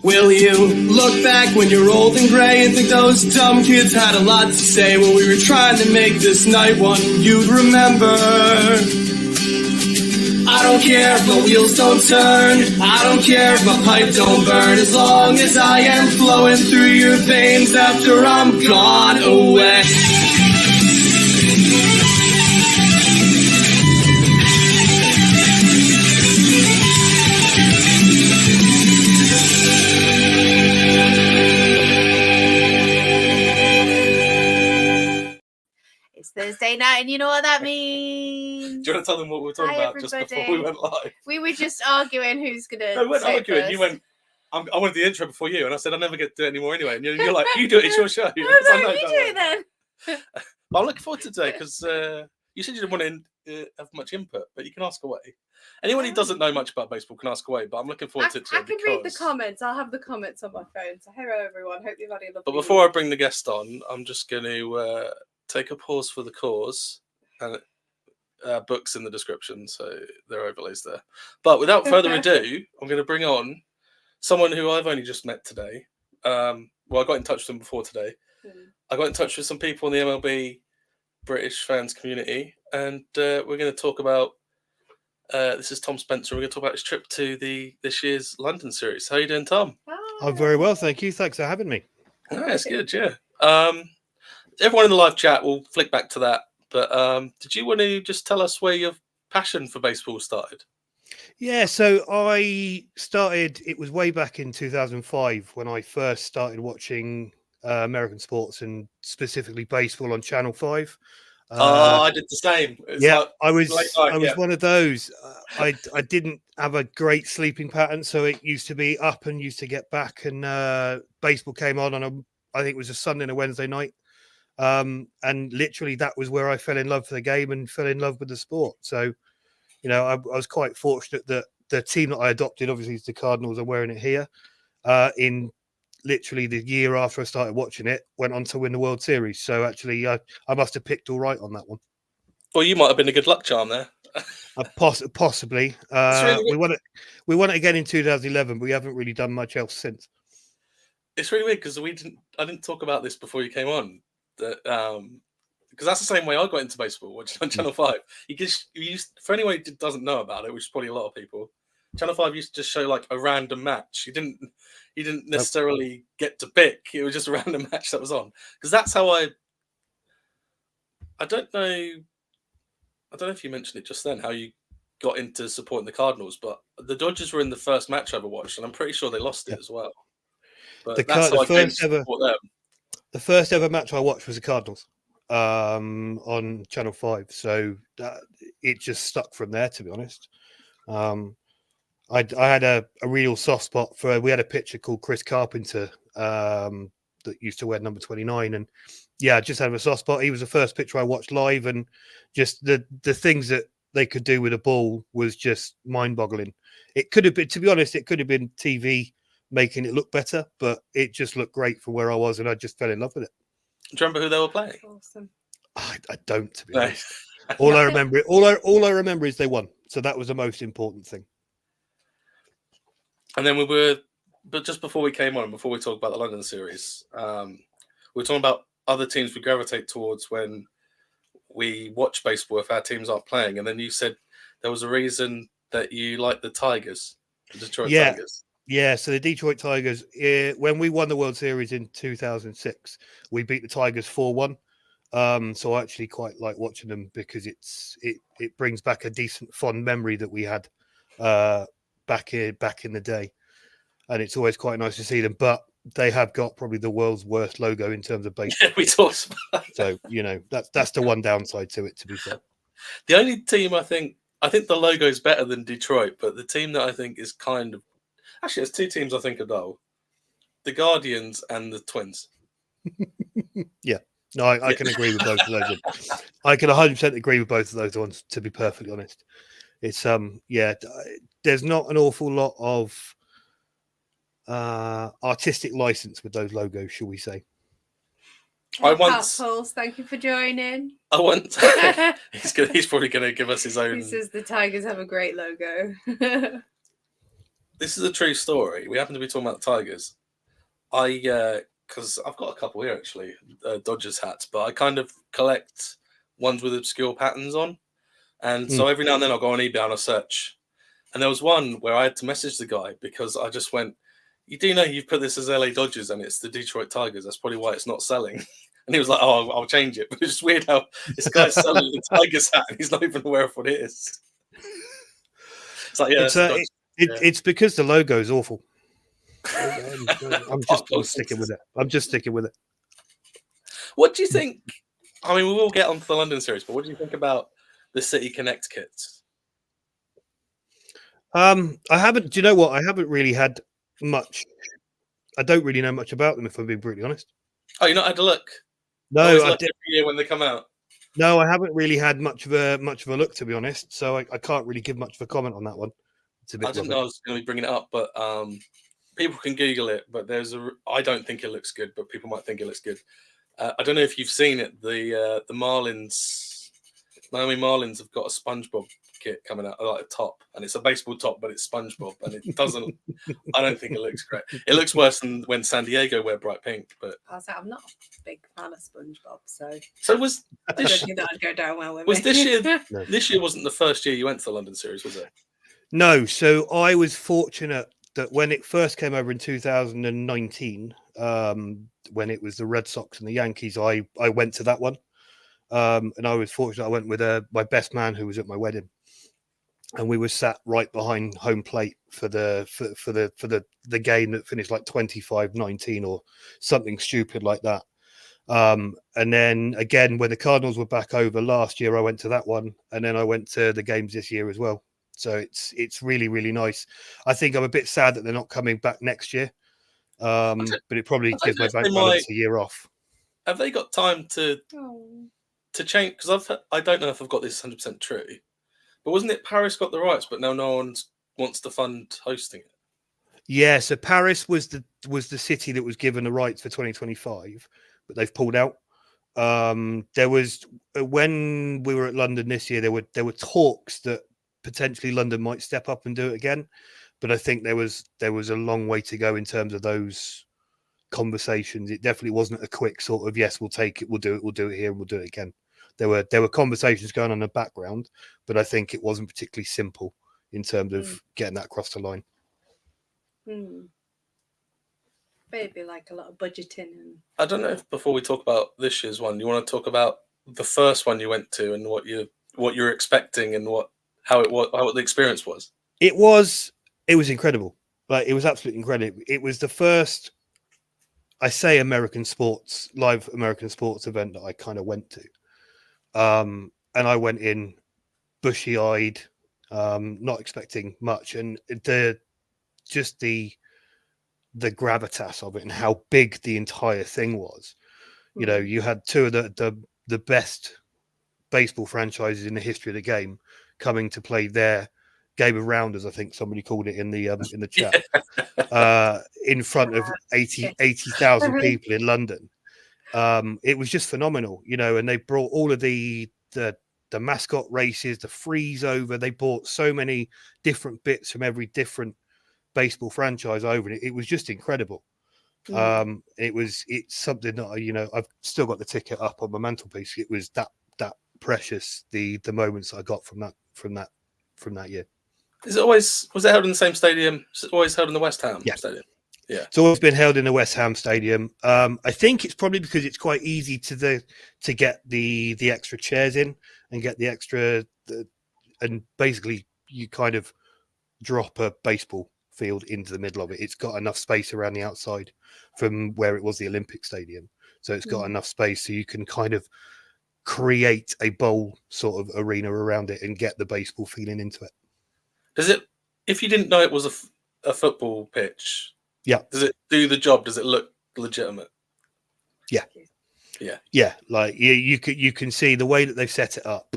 Will you look back when you're old and gray and think those dumb kids had a lot to say when we were trying to make this night one you'd remember? I don't care if my wheels don't turn, I don't care if my pipe don't burn, as long as I am flowing through your veins after I'm gone away. Thursday night, and you know what that means. Do you want to tell them what we were talking about just before we went live? We were just arguing who's going to. No, we weren't arguing. First. You went, I wanted the intro before you, and I said, I never get to do it anymore anyway. And you're like, you do it, it's your show. No, you do it then. I'm looking forward to today because you said you didn't want to have much input, but you can ask away. Anyone who doesn't know much about baseball can ask away, but I'm looking forward to it today. I can read the comments. I'll have the comments on my phone. So, hello, everyone. Hope you've had a lovely But before I bring the guest on, I'm just going to take a pause for the cause. And books in the description, so there are overlays there. But without further ado, I'm going to bring on someone who I've only just met today. Well, I got in touch with them before today. I got in touch with some people in the MLB British fans community, and we're going to talk about. This is Tom Spencer. We're going to talk about his trip to this year's London Series. How are you doing, Tom? I'm very well, thank you. Thanks for having me. That's good. Yeah. Everyone in the live chat will flick back to that. But did you want to just tell us where your passion for baseball started? Yeah, so I started, it was way back in 2005 when I first started watching American sports and specifically baseball on Channel 5. I did the same. I was one of those. I didn't have a great sleeping pattern, so it used to be up and used to get back, and baseball came on I think it was a Sunday and a Wednesday night. And literally that was where I fell in love with the game and fell in love with the sport. So, you know, I was quite fortunate that the team that I adopted, obviously, is the Cardinals, are wearing it here. In literally the year after I started watching it, went on to win the World Series. So actually, I must have picked all right on that one. Well, you might have been a good luck charm there. Possibly. We won it again in 2011, but we haven't really done much else since. It's really weird because I didn't talk about this before you came on. That because that's the same way I got into baseball, watching on Channel 5. For anyone who doesn't know about it, which is probably a lot of people, Channel 5 used to just show like a random match. You didn't necessarily get to pick. It was just a random match that was on. Because that's how I don't know if you mentioned it just then, how you got into supporting the Cardinals, but the Dodgers were in the first match I ever watched, and I'm pretty sure they lost it as well. But that's how I came to support them. The first ever match I watched was the Cardinals on Channel 5. So it just stuck from there, to be honest. I had a real soft spot for, we had a pitcher called Chris Carpenter that used to wear number 29. And yeah, I just had a soft spot. He was the first pitcher I watched live, and just the things that they could do with a ball was just mind boggling. It could have been, to be honest, it could have been TV making it look better, but it just looked great for where I was, and I just fell in love with it. Do you remember who they were playing? Awesome. I don't, to be honest. All I remember is they won, so that was the most important thing. And then but just before we came on, before we talk about the London Series, we were talking about other teams we gravitate towards when we watch baseball if our teams aren't playing. And then you said there was a reason that you like the Tigers, the Detroit Tigers. Yeah, so the Detroit Tigers, when we won the World Series in 2006, we beat the Tigers 4-1. So I actually quite like watching them because it brings back a decent fond memory that we had back in the day. And it's always quite nice to see them. But they have got probably the world's worst logo in terms of baseball. Yeah, we talked about that. So, you know, that's the one downside to it, to be fair. The only team I think the logo is better than Detroit, but the team that I think is kind of, actually, there's two teams I think are dull: the Guardians and the Twins. Yeah, no, I can agree with both of those. I can 100% agree with both of those ones. To be perfectly honest, it's there's not an awful lot of artistic license with those logos, shall we say? Pulse, thank you for joining. He's probably going to give us his own. He says the Tigers have a great logo. this is a true story. We happen to be talking about the Tigers. Because I've got a couple here actually, Dodgers hats, but I kind of collect ones with obscure patterns on. And so every now and then I'll go on eBay and I'll search. And there was one where I had to message the guy because I just went, "You do know you've put this as LA Dodgers and it's the Detroit Tigers. That's probably why it's not selling." And he was like, "Oh, I'll change it." But it's just weird how this guy's selling the Tigers hat and he's not even aware of what it is. It's like, yeah, it's because the logo is awful. I'm sticking with it. I'm just sticking with it. What do you think? I mean, we will get onto the London series, but what do you think about the City Connect kits? I haven't. Do you know what? I haven't really had much. I don't really know much about them, if I'm being brutally honest. Oh, you not had a look? No, I did every year when they come out. No, I haven't really had much of a look, to be honest. So I can't really give much of a comment on that one. It's a bit. I didn't know I was going to be bringing it up, but people can Google it. But I don't think it looks good, but people might think it looks good. I don't know if you've seen it. The Marlins, Miami Marlins have got a SpongeBob kit coming out, like a top, and it's a baseball top, but it's SpongeBob, and it doesn't. I don't think it looks great. It looks worse than when San Diego wear bright pink. But I'm not a big fan of SpongeBob, so was I don't think that would go down well with was me. this year? No. This year wasn't the first year you went to the London series, was it? No. So I was fortunate that when it first came over in 2019, when it was the Red Sox and the Yankees, I went to that one. And I was fortunate. I went with my best man who was at my wedding, and we were sat right behind home plate for the game that finished like 25-19 or something stupid like that. And then again, when the Cardinals were back over last year, I went to that one, and then I went to the games this year as well. So it's really, really nice. I think I'm a bit sad that they're not coming back next year, but it probably gives my bank balance a year off. Have they got time to change? Because I don't know if I've got this 100% true, but wasn't it Paris got the rights, but now no one wants to fund hosting it? Yeah, so Paris was the city that was given the rights for 2025, but they've pulled out. There was, when we were at London this year, there were talks that potentially London might step up and do it again, but I think there was a long way to go in terms of those conversations. It definitely wasn't a quick sort of, yes, we'll take it, we'll do it here, and we'll do it again. There were conversations going on in the background, but I think it wasn't particularly simple in terms of getting that across the line. Maybe like a lot of budgeting. And I don't know if before we talk about this year's one, you want to talk about the first one you went to and what you're expecting and how the experience was. It was incredible. Like, it was absolutely incredible. It was the first, I say, live American sports event that I kind of went to. And I went in bushy-eyed, not expecting much, and the gravitas of it and how big the entire thing was. You know, you had two of the best baseball franchises in the history of the game coming to play their game of rounders, I think somebody called it in the chat, in front of 80,000 people in London. It was just phenomenal, you know, and they brought all of the mascot races, the freeze over. They brought so many different bits from every different baseball franchise over, and it was just incredible. It's something that you know, I've still got the ticket up on my mantelpiece. It was that precious, the moments I got from that year. Was it held in the same stadium? Is it always held in the West Ham stadium? Yeah, it's always been held in the West Ham Stadium. I think it's probably because it's quite easy to get the extra chairs in and get the extra, and basically you kind of drop a baseball field into the middle of it. It's got enough space around the outside from where it was the Olympic Stadium, so it's got enough space so you can kind of create a bowl sort of arena around it and get the baseball feeling into it. Does it? If you didn't know it was a football pitch, yeah, does it do the job? Does it look legitimate? Yeah. Like you can see the way that they've set it up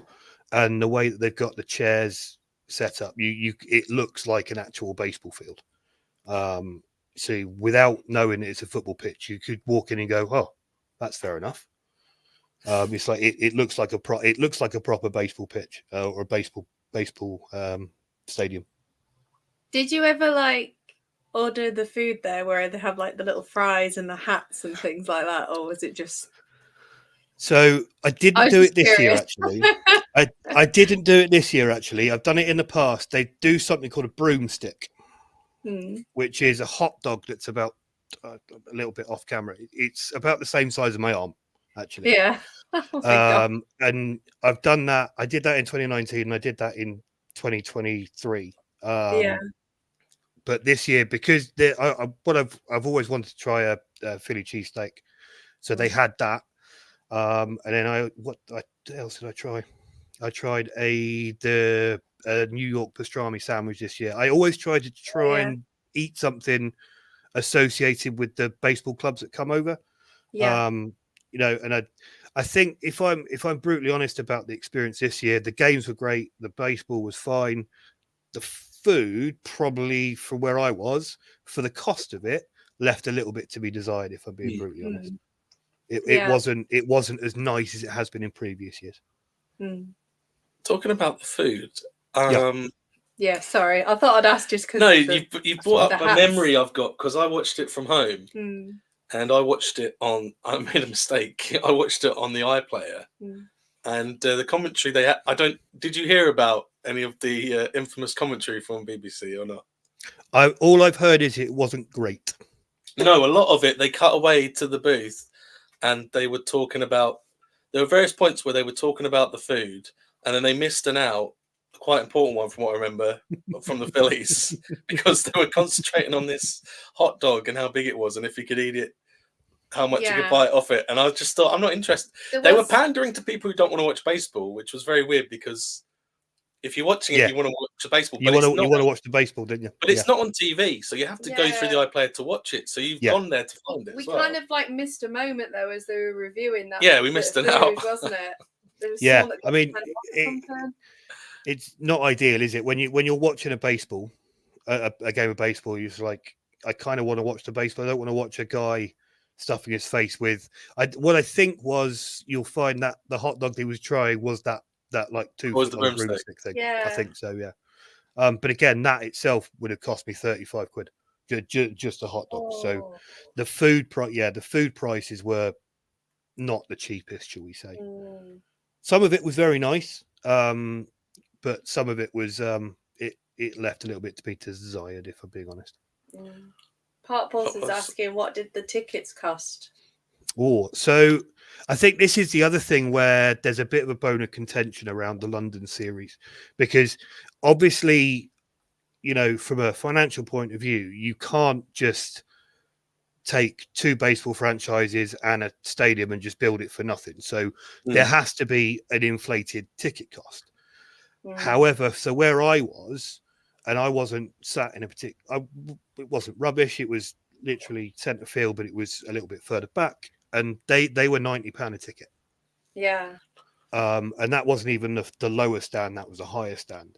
and the way that they've got the chairs set up. It looks like an actual baseball field. So without knowing it's a football pitch, you could walk in and go, "Oh, that's fair enough." It's like it looks like a proper baseball pitch or a baseball stadium. Did you ever like order the food there where they have like the little fries and the hats and things like that, or was it just? So I I didn't was do just it this year, curious. actually. I didn't do it this year, actually. I've done it in the past. They do something called a broomstick, which is a hot dog that's about a little bit off camera. It's about the same size as my arm, actually. Yeah. Oh my God. And I've done that. I did that in 2019 and I did that in 2023. Yeah. But this year, because I've always wanted to try a Philly cheesesteak, so they had that. And then what else did I try? I tried the New York pastrami sandwich this year. I always try to and eat something associated with the baseball clubs that come over. Yeah. And I think if I'm brutally honest about the experience this year, the games were great, the baseball was fine. The food, probably from where I was, for the cost of it, left a little bit to be desired, if I'm being brutally honest. It wasn't as nice as it has been in previous years. Talking about the food, yeah, sorry, I thought I'd ask just because. No, you brought up a memory I've got because I watched it from home, and I watched it on. I made a mistake. I watched it on the iPlayer, and the commentary they had. Did you hear about any of the infamous commentary from BBC or not? All I've heard is it wasn't great. No, a lot of it they cut away to the booth, and they were talking about. There were various points where they were talking about the food, and then they missed an out. Quite important one from what I remember from the Phillies, because they were concentrating on this hot dog and how big it was and if you could eat it, how much you could bite off it. And I just thought, I'm not interested. They were pandering to people who don't want to watch baseball, which was very weird because if you're watching it, you want to watch the baseball. You want to watch the baseball, didn't you? But it's not on TV, so you have to go through the iPlayer to watch it. So you've gone there to find it. We kind of like missed a moment though as they were reviewing that. Yeah, we missed an out, wasn't it? There was I mean, it's not ideal, is it? When you're watching a baseball, a game of baseball, you're just like, I kind of want to watch the baseball. I don't want to watch a guy stuffing his face with. What I think was you'll find that the hot dog he was trying was that like broomstick thing. Yeah, I think so. Yeah. But again, that itself would have cost me 35 quid, just a hot dog. So the food prices were not the cheapest, shall we say? Some of it was very nice. But some of it was it left a little bit to be desired, if I'm being honest. Part Pulse is asking, what did the tickets cost? So I think this is the other thing where there's a bit of a bone of contention around the London series, because obviously, from a financial point of view, you can't just take two baseball franchises and a stadium and just build it for nothing. So there has to be an inflated ticket cost. However, so where I was, and I wasn't sat in a particular, it wasn't rubbish. It was literally centre field, but it was a little bit further back, and they were £90 a ticket. Yeah. And that wasn't even the lower stand; that was a higher stand.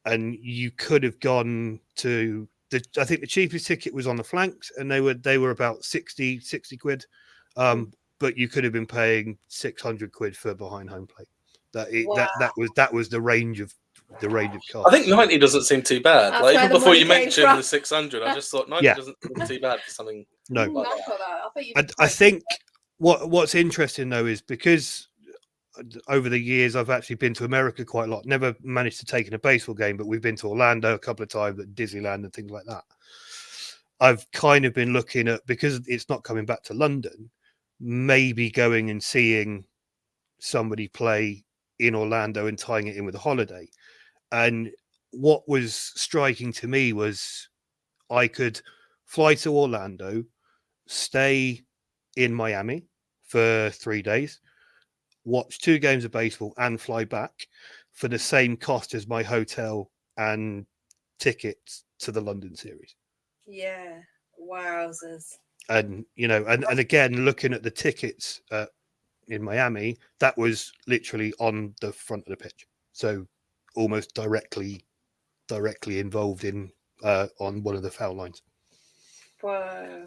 And you could have gone to I think the cheapest ticket was on the flanks, and they were about 60 quid. But you could have been paying 600 quid for behind home plate. That was the range of cost. I think 90 doesn't seem too bad. Like, even before you mentioned the 600, I just thought 90 doesn't seem too bad for something. No, like I think what's interesting though is because over the years I've actually been to America quite a lot. Never managed to take in a baseball game, but we've been to Orlando a couple of times at Disneyland and things like that. I've kind of been looking at, because it's not coming back to London, maybe going and seeing somebody play in Orlando and tying it in with a holiday. And what was striking to me was I could fly to Orlando, stay in Miami for 3 days, watch 2 games of baseball and fly back for the same cost as my hotel and tickets to the London series. Yeah. Wowzers. And, and again, looking at the tickets in Miami, that was literally on the front of the pitch. So almost directly involved in on one of the foul lines. Wow.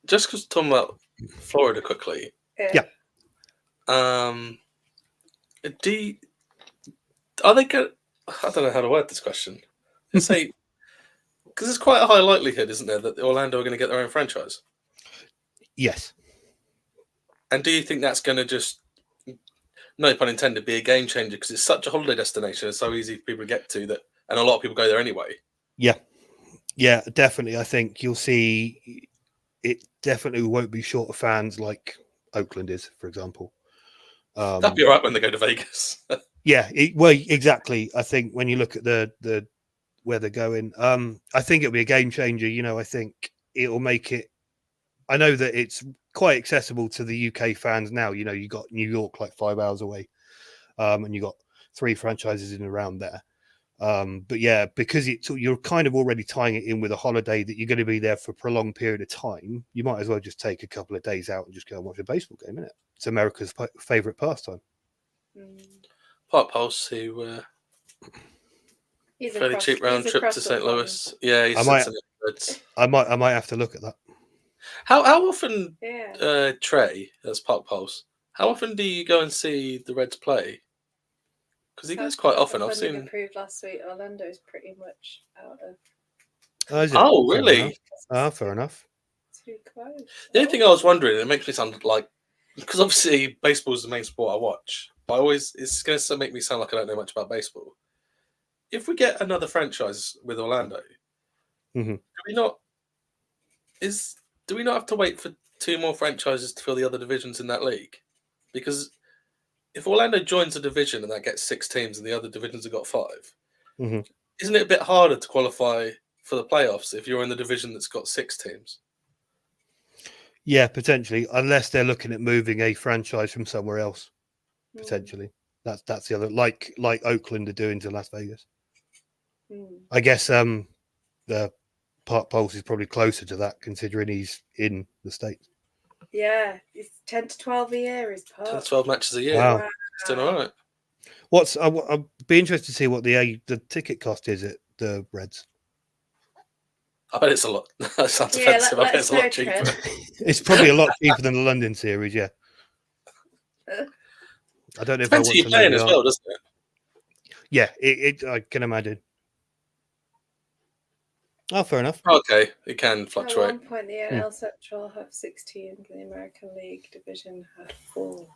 Just because talking about Florida quickly. Yeah. Are they good? I don't know how to word this question. Let's say, Because there's quite a high likelihood, isn't there, that Orlando are going to get their own franchise? Yes. And do you think that's going to just, no pun intended, be a game changer? Because it's such a holiday destination, it's so easy for people to get to that, and a lot of people go there anyway. Yeah, definitely. I think you'll see it definitely won't be short of fans like Oakland is, for example. That'd be all right when they go to Vegas. Yeah, well, exactly. I think when you look at the where they're going, I think it'll be a game changer. You know, I think it'll make it. I know that it's quite accessible to the UK fans now. You know, you got New York like 5 hours away, and you got 3 franchises in and around there. But yeah, because you're kind of already tying it in with a holiday that you're going to be there for a prolonged period of time. You might as well just take a couple of days out and just go and watch a baseball game, isn't it? It's America's favorite pastime. Park Pulse, who He's fairly cheap round trip to St. Louis. Yeah, I might have to look at that. How often, Trey, that's Park Pulse, how often do you go and see the Reds play? Because he goes quite often. I've seen. Approved last week. Orlando's pretty much out of. Oh, is it? Oh, really? Fair enough. Too close. The only thing I was wondering, it makes me sound like, because obviously baseball is the main sport I watch, but it's going to make me sound like I don't know much about baseball. If we get another franchise with Orlando, Mm-hmm. do we not have to wait for 2 more franchises to fill the other divisions in that league? Because if Orlando joins a division and that gets 6 teams and the other divisions have got 5, Mm-hmm. isn't it a bit harder to qualify for the playoffs if you're in the division that's got 6 teams? Yeah, potentially, unless they're looking at moving a franchise from somewhere else. Potentially, that's the other, like Oakland are doing to Las Vegas. I guess the Park Pulse is probably closer to that, considering he's in the States. Yeah, it's 10 to 12 a year. Is 10 to 12 matches a year. Wow. It's doing all right. I'd be interested to see what the ticket cost is at the Reds. I bet it's a lot. That sounds offensive. I bet it's a lot cheaper. It's probably a lot cheaper than the London Series, yeah. I don't know if I want to know playing as well, doesn't it? Yeah, I can imagine. Oh, fair enough. Okay, it can fluctuate. At one point, the NL Central have 6 teams, and the American League division have 4.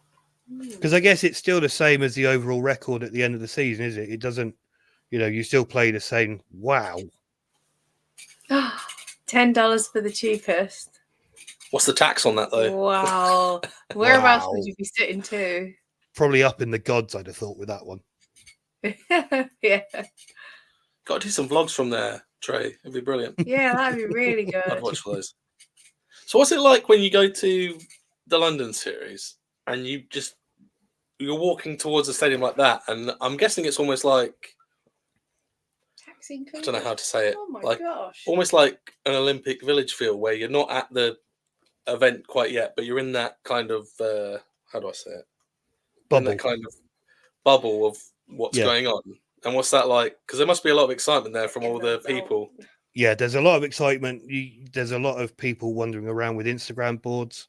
Because I guess it's still the same as the overall record at the end of the season, is it? It doesn't, you still play the same. Wow. $10 for the cheapest. What's the tax on that, though? Wow. Whereabouts would you be sitting to? Probably up in the gods, I'd have thought, with that one. Yeah. Got to do some vlogs from there, Trey. It'd be brilliant. Yeah, that'd be really good. I'd watch for those. So what's it like when you go to the London Series and you're walking towards a stadium like that? And I'm guessing it's almost like, I don't know how to say it. Oh my gosh. Almost like an Olympic Village feel where you're not at the event quite yet, but you're in that kind of, how do I say it? Bubble. In that kind of bubble of what's going on. And what's that like? Because there must be a lot of excitement there from all the people. Yeah, there's a lot of excitement. There's a lot of people wandering around with Instagram boards.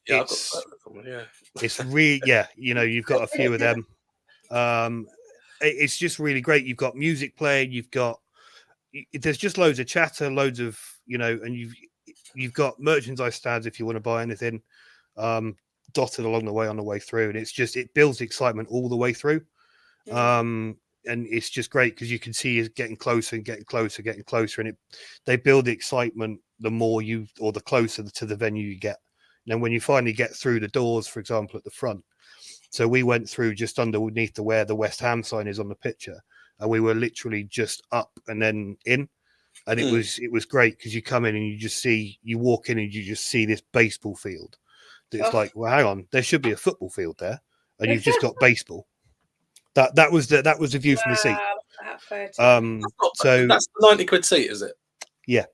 It's really, you've got a few of them. It's just really great. You've got music playing. There's just loads of chatter, loads of, and you've got merchandise stands if you want to buy anything, dotted along the way through. And it builds excitement all the way through. And it's just great because you can see it's getting closer and getting closer. And they build the excitement the more the closer to the venue you get. And when you finally get through the doors, for example, at the front. So we went through just underneath to where the West Ham sign is on the picture. And we were literally just up and then in. And it was great because you come in and you walk in and you just see this baseball field. It's like, well, hang on, there should be a football field there. And you've just got baseball. That was the view from the seat. So that's the 90 quid seat, is it? Yeah.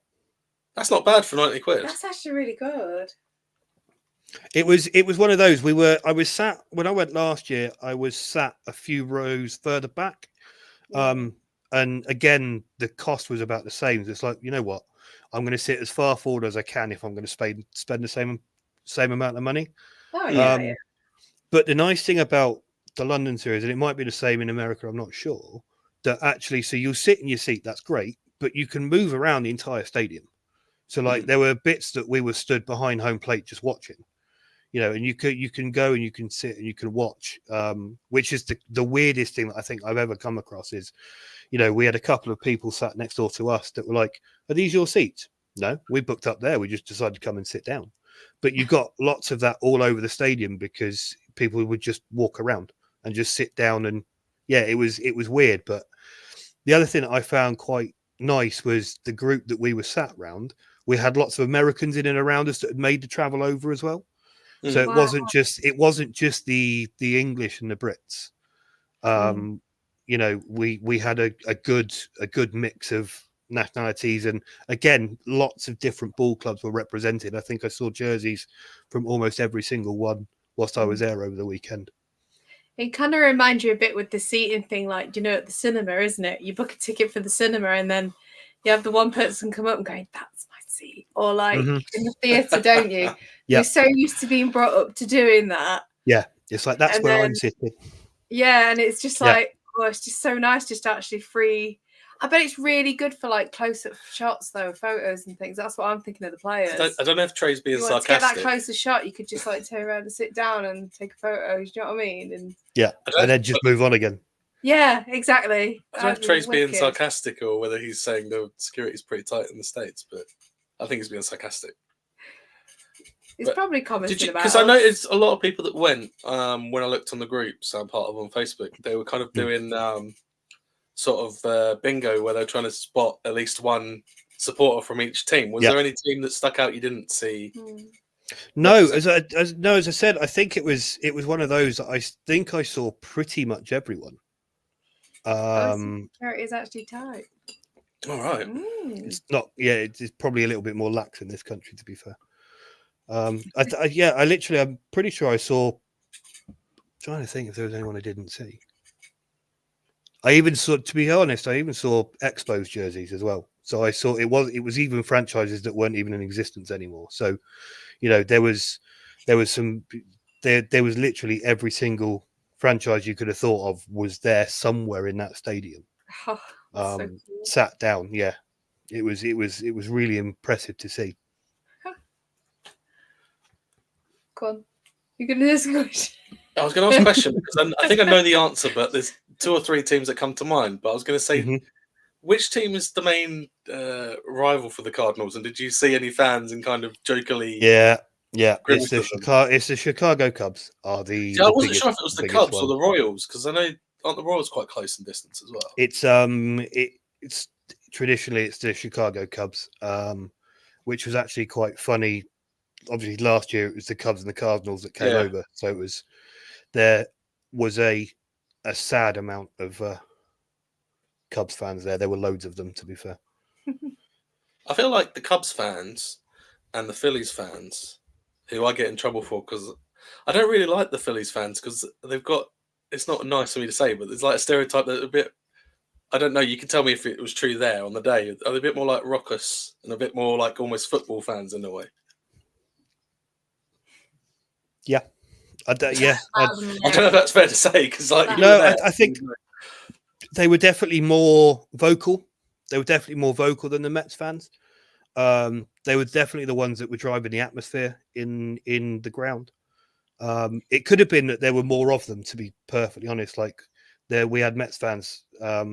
That's not bad for 90 quid. That's actually really good. It was one of those. I was sat when I went last year, I was sat a few rows further back. And again, the cost was about the same. It's like, you know what? I'm going to sit as far forward as I can if I'm going to spend the same amount of money. Oh yeah. But the nice thing about the London Series, and it might be the same in America, I'm not sure, that actually, so you'll sit in your seat, that's great, but you can move around the entire stadium. So like there were bits that we were stood behind home plate just watching, and you can go and you can sit and you can watch, which is the weirdest thing that I think I've ever come across is, we had a couple of people sat next door to us that were like, "Are these your seats?" No, we booked up there. We just decided to come and sit down. But you got lots of that all over the stadium because people would just walk around and just sit down. And yeah, it was weird. But the other thing that I found quite nice was the group that we were sat around. We had lots of Americans in and around us that had made the travel over as well. So it wasn't just the English and the Brits. We had a good mix of nationalities, and again, lots of different ball clubs were represented. I think I saw jerseys from almost every single one whilst I was there over the weekend. It kind of reminds you a bit with the seating thing, like, at the cinema, isn't it? You book a ticket for the cinema and then you have the one person come up and go, "That's my seat." Or like in the theatre, don't you? Yeah. We're so used to being brought up to doing that. Yeah, it's like, that's where I'm sitting. Yeah, and it's just like, it's just so nice just actually free. I bet it's really good for like close-up shots, though, photos and things. That's what I'm thinking of the players. I don't know if Trey's being sarcastic. To get that closer shot, you could just like turn around and sit down and take a photo. You know what I mean? And then just move on again. Yeah, exactly. I don't know if Trey's being sarcastic or whether he's saying the security's pretty tight in the States, but I think he's being sarcastic. It's probably commenting about, because I noticed a lot of people that went when I looked on the groups I'm part of on Facebook. They were kind of doing sort of bingo where they're trying to spot at least one supporter from each team. Was there any team that stuck out you didn't see? No, as I said, I think it was one of those that I think I saw pretty much everyone. Security is actually tight. All right. It's not. Yeah, it's probably a little bit more lax in this country, to be fair. I'm pretty sure I saw. I'm trying to think if there was anyone I didn't see. I even saw, to be honest, Expos jerseys as well. So I saw it was even franchises that weren't even in existence anymore. So, there was literally every single franchise you could have thought of was there somewhere in that stadium. So cool. Sat down. Yeah, it was really impressive to see. Go on. You're going to ask a question? I was going to ask a question because I think I know the answer, but there's 2 or 3 teams that come to mind. But I was going to say, which team is the main rival for the Cardinals? And did you see any fans in kind of jokily? Yeah. It's the Chicago Cubs are the. I wasn't sure if it was the Cubs or the Royals because I know aren't the Royals quite close in distance as well. It's traditionally it's the Chicago Cubs, which was actually quite funny. Obviously, last year it was the Cubs and the Cardinals that came over, so there was a sad amount of Cubs fans there. There were loads of them, to be fair. I feel like the Cubs fans and the Phillies fans, who I get in trouble for because I don't really like the Phillies fans because they've got. It's not nice for me to say, but there's like a stereotype that a bit. I don't know. You can tell me if it was true there on the day. Are they a bit more like raucous and a bit more like almost football fans in a way? Yeah, I don't know if that's fair to say because I think they were definitely more vocal. They were definitely more vocal than the Mets fans. They were definitely the ones that were driving the atmosphere in the ground. It could have been that there were more of them, to be perfectly honest. Like we had Mets fans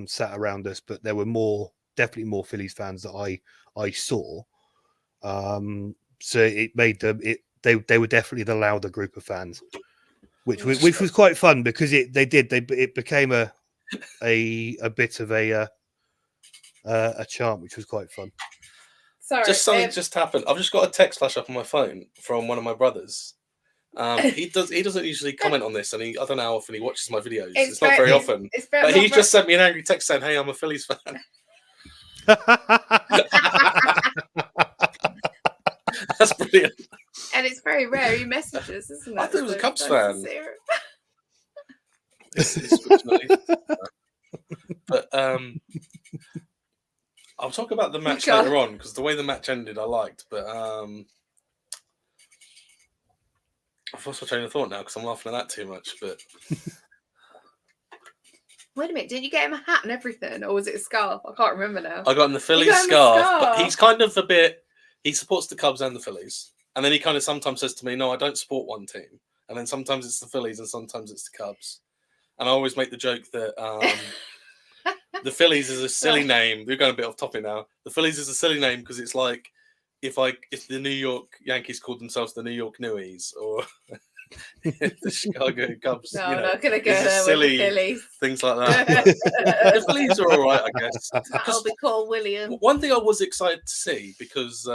sat around us, but there were definitely more Phillies fans that I saw. So it made them They were definitely the louder group of fans, which was quite fun because it became a bit of a chant, which was quite fun. Sorry, something just happened. I've just got a text flash up on my phone from one of my brothers. He doesn't usually comment on this, and I don't know how often he watches my videos. It's not very often. But he just sent me an angry text saying, "Hey, I'm a Phillies fan." That's brilliant. And it's very rare he messages, isn't it? I thought he was a Cubs fan. But I'll talk about the match later on because the way the match ended I liked, but I've lost my train of thought now because I'm laughing at that too much. But Wait a minute, did you get him a hat and everything, or was it a scarf? I can't remember now. I got him the Phillies got him a scarf, but scarf. he's kind of a bit. He supports the Cubs and the Phillies, and then he kind of sometimes says to me, "No, I don't support one team." And then sometimes it's the Phillies, and sometimes it's the Cubs. And I always make the joke that the Phillies is a silly name. We're going a bit off topic now. The Phillies is a silly name because it's like if the New York Yankees called themselves the New York Newies, or the Chicago Cubs. No, I'm not going to go it's there silly with the Phillies. things like that. The Phillies are all right, I guess. I'll be called William. One thing I was excited to see, because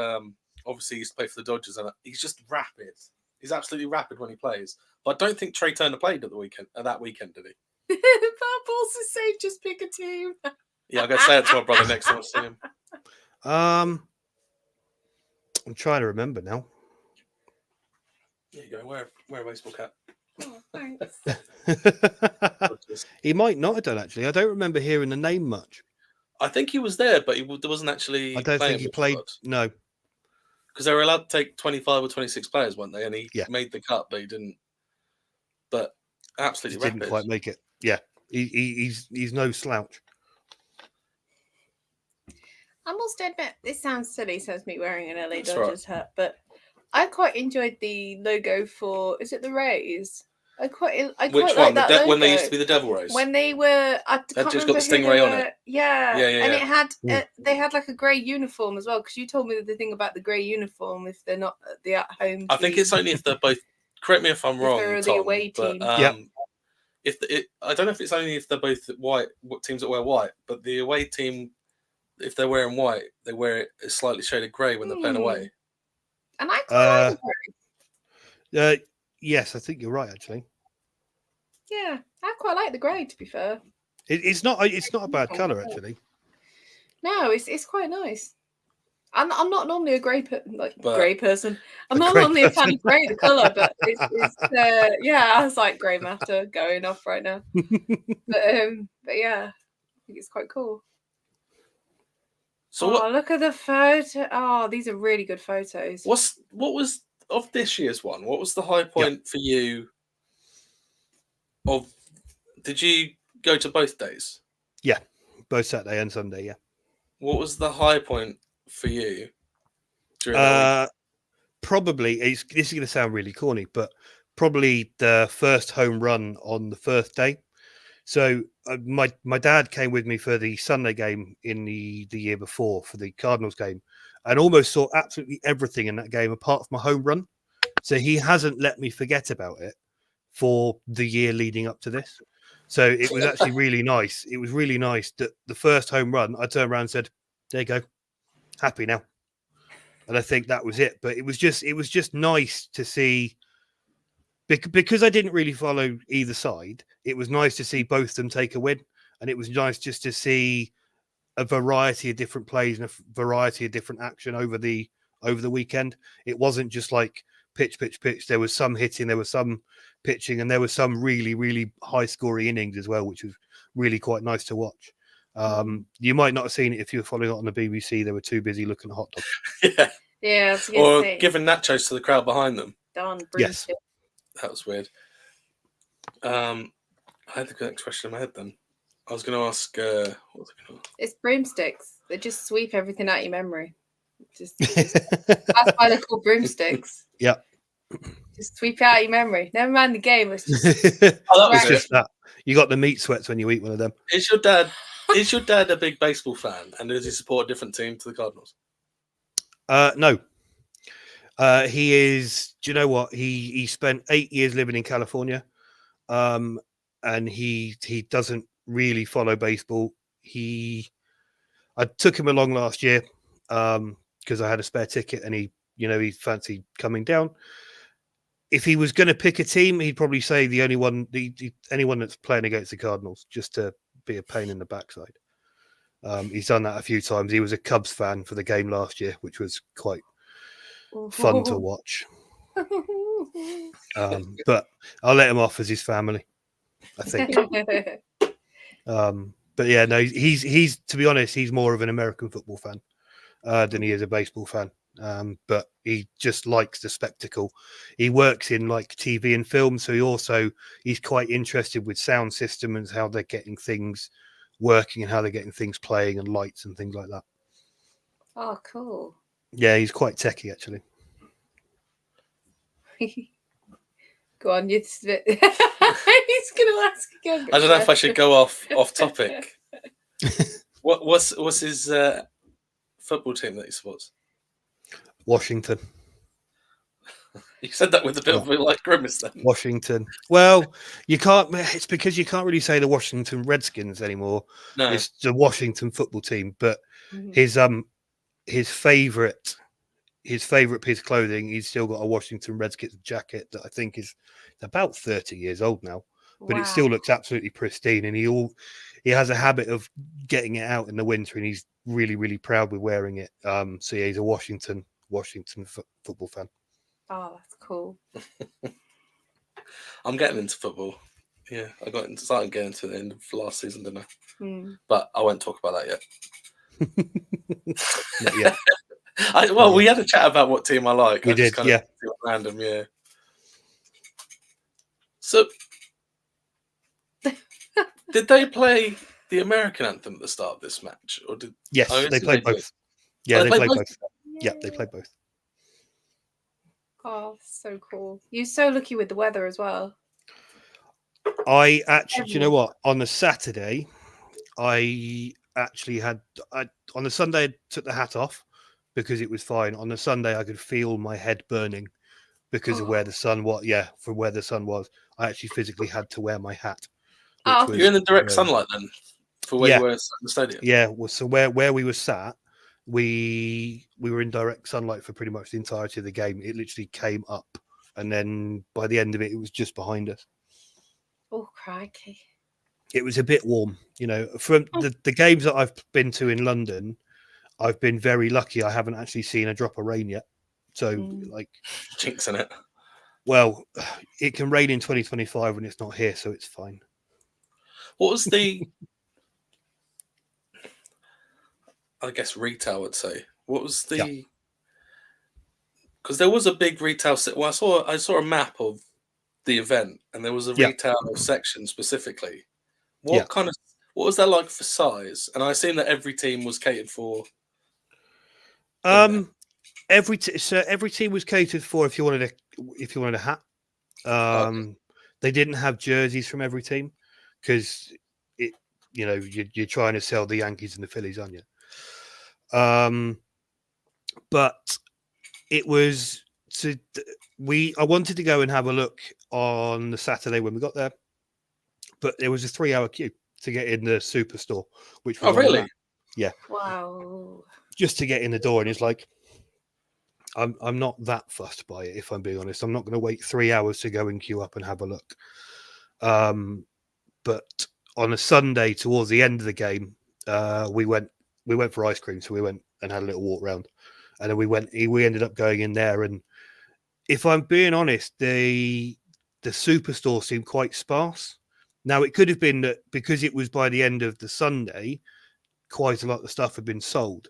obviously he used to play for the Dodgers, and he's just rapid. He's absolutely rapid when he plays. But I don't think Trey Turner played at that weekend, did he? Bob also say just pick a team. Yeah, I'm going to say it to my brother next time I see him. I'm trying to remember now. There you go. Wear a baseball cap. Oh, thanks. He might not have done, actually. I don't remember hearing the name much. I think he was there, but there wasn't actually. I don't think he played. No. Because they were allowed to take 25 or 26 players, weren't they? And he Yeah. made the cut, but he didn't. But absolutely He didn't rapid. quite make it. Yeah. He's no slouch. I must admit, this sounds silly, says me wearing an LA That's Dodgers hat, but I quite enjoyed the logo for, is it the Rays? I quite Which like one? that logo. When they used to be the Devil Rays? When they were, I can't just remember got the who stingray they on were. it. Yeah, Yeah, and yeah. it had they had like a grey uniform as well. Because you told me the thing about the grey uniform if they're not the at home. I think it's only if they're both. Correct me if I'm wrong, they're the Tom, away but team. I don't know if it's only if they're both white. What teams that wear white, but the away team, if they're wearing white, they wear it a slightly shaded grey when they're playing away. And I quite like the grey. Yes, I think you're right. Actually, Yeah, I quite like the grey. To be fair, it's not a bad color actually. no, it's quite nice. I'm not normally a grey person. I'm A not grey normally a fan person. of grey, the colour, but it's yeah, I was like grey matter going off right now. But yeah, I think it's quite cool. So look at the photo. Oh, these are really good photos. What was of this year's one? What was the high point for you? Did you go to both days? Yeah, both Saturday and Sunday. Yeah. What was the high point for you? During probably this is going to sound really corny, but probably the first home run on the first day. So my dad came with me for the Sunday game in the year before for the Cardinals game, and almost saw absolutely everything in that game apart from a home run. So he hasn't let me forget about it for the year leading up to this. So it was actually really nice. It was really nice that the first home run, I turned around and said, "There you go, happy now." And I think that was it. But it was just nice to see, because I didn't really follow either side. It was nice to see both of them take a win, and it was nice just to see a variety of different plays and a variety of different action over the weekend. It wasn't just like pitch. There was some hitting, there was some pitching, and there was some really, really high scoring innings as well, which was really quite nice to watch. You might not have seen it if you were following it on the BBC. They were too busy looking at hot dogs. Yeah. Or giving nachos to the crowd behind them. Darn, yes, that was weird. I had the next question in my head. Then I was going to ask. What was I going to ask? It's broomsticks. They just sweep everything out of your memory. That's why they're called broomsticks. Yeah. Just sweep out your memory. Never mind the game. It's just, that was just that. You got the meat sweats when you eat one of them. Is your dad a big baseball fan, and does he support a different team to the Cardinals? No. He is. Do you know what? He spent 8 years living in California, and he doesn't really follow baseball. I took him along last year because I had a spare ticket, and he fancied coming down. If he was going to pick a team, he'd probably say the only one, anyone that's playing against the Cardinals, just to be a pain in the backside. He's done that a few times. He was a Cubs fan for the game last year, which was quite fun to watch. But I'll let him off as his family, I think. But yeah, no, he's to be honest, he's more of an American football fan than he is a baseball fan. but he just likes the spectacle. He works in like TV and film, so he's quite interested with sound system and how they're getting things working and how they're getting things playing and lights and things like that. Oh, cool. Yeah, he's quite techie actually. Go on, he's going to ask again. I don't know if I should go off topic. What's his football team that he supports? Washington. You said that with a bit of a like grimace then. Washington. Well, you can't. It's because you can't really say the Washington Redskins anymore. No. It's the Washington football team. But his favorite piece of clothing, he's still got a Washington Redskins jacket that I think is about 30 years old now, but it still looks absolutely pristine. And he has a habit of getting it out in the winter, and he's really, really proud with wearing it. So yeah, he's a Washington football fan. Oh, that's cool. I'm getting into football. Yeah, I started getting into the end of last season, didn't I? But I won't talk about that yet. Not yet. We had a chat about what team I like. We did, yeah. Random, yeah. So, did they play the American anthem at the start of this match, or did? Yes, they played both. Yeah, they played both. Yeah, they played both. Oh, so cool. You're so lucky with the weather as well. I actually, do you know what? On the Saturday, I actually had on the Sunday I took the hat off because it was fine. On the Sunday, I could feel my head burning because of where the sun was. Yeah, from where the sun was, I actually physically had to wear my hat. You're in the direct sunlight then, for where you were in the stadium. Yeah, well, so where we were sat, we were in direct sunlight for pretty much the entirety of the game. It literally came up, and then by the end of it, it was just behind us. Oh, crikey! It was a bit warm, you know. From the games that I've been to in London, I've been very lucky. I haven't actually seen a drop of rain yet. So, like, jinxing it. Well, it can rain in 2025 when it's not here, so it's fine. What was the? I guess retail would say. What was the? Because there was a big retail. Well, I saw a map of the event, and there was a retail section specifically. What was that like for size? And I assume that every team was catered for. Every team was catered for if you wanted a hat. They didn't have jerseys from every team because you're trying to sell the Yankees and the Phillies, aren't you? But it was I wanted to go and have a look on the Saturday when we got there, but there was a 3-hour queue to get in the Superstore, which was really? Yeah. Wow. Just to get in the door, and it's like I'm not that fussed by it, if I'm being honest. I'm not going to wait 3 hours to go and queue up and have a look. But on a Sunday towards the end of the game, we went for ice cream, so we went and had a little walk around, and then we ended up going in there. And if I'm being honest, the Superstore seemed quite sparse. Now it could have been that because it was by the end of the Sunday, quite a lot of stuff had been sold,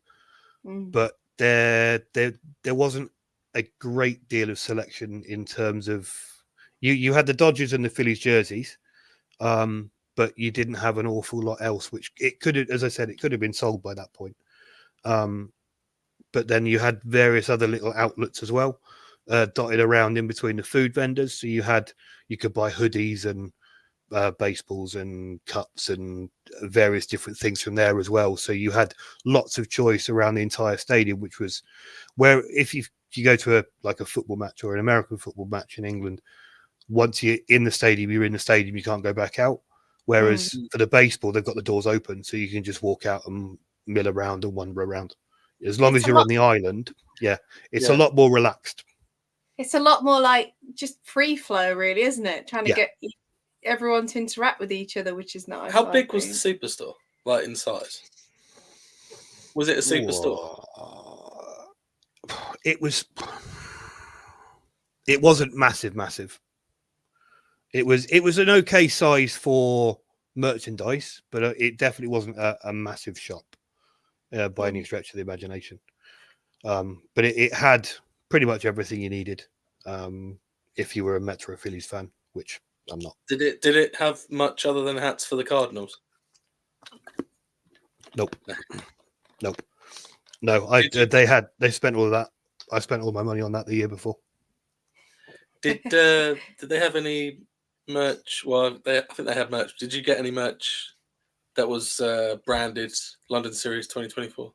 but there wasn't a great deal of selection in terms of you had the Dodgers and the Phillies jerseys, but you didn't have an awful lot else, which it could have, as I said, it could have been sold by that point. But then you had various other little outlets as well, dotted around in between the food vendors. So you could buy hoodies and baseballs and cups and various different things from there as well. So you had lots of choice around the entire stadium, which was where if you go to a football match or an American football match in England, once you're in the stadium, you're in the stadium, you can't go back out. Whereas for the baseball, they've got the doors open, so you can just walk out and mill around and wander around. As long as you're on the island, it's a lot more relaxed. It's a lot more like just free flow, really, isn't it? Trying to get everyone to interact with each other, which is nice. How big was the Superstore, like in size? Was it a Superstore? It wasn't massive. It was an okay size for merchandise, but it definitely wasn't a massive shop by any stretch of the imagination. But it had pretty much everything you needed if you were a Metro Phillies fan, which I'm not. Did it have much other than hats for the Cardinals? Nope. Nope. No, they spent all of that. I spent all my money on that the year before. Did they have any merch? Well, I think they had merch. Did you get any merch that was branded London Series 2024?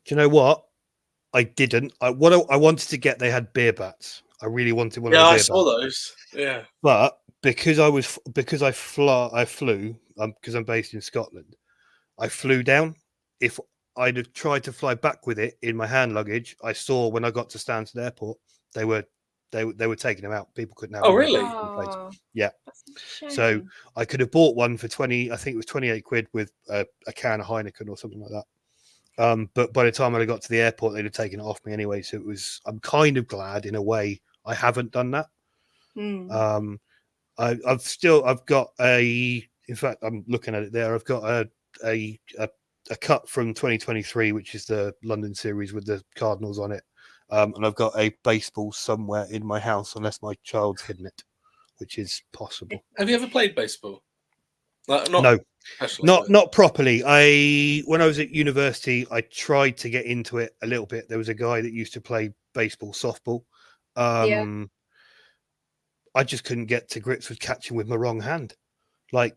Do you know what? I didn't. What I wanted to get, they had beer bats. I really wanted one of the beer bats. Yeah, I saw those. Yeah, but because I flew because I'm based in Scotland. I flew down. If I'd have tried to fly back with it in my hand luggage, I saw when I got to Stansted Airport, they were taking them out. People couldn't have them. really? Oh, Yeah. that's a So shame. I could have bought one for 20. I think it was 28 quid with a can of Heineken or something like that. But by the time I got to the airport, they'd have taken it off me anyway. So I'm kind of glad in a way I haven't done that. I've got in fact, I'm looking at it there. I've got a cut from 2023, which is the London Series with the Cardinals on it. And I've got a baseball somewhere in my house, unless my child's hidden it, which is possible. Have you ever played baseball? No, not properly. When I was at university, I tried to get into it a little bit. There was a guy that used to play baseball, softball. I just couldn't get to grips with catching with my wrong hand. Like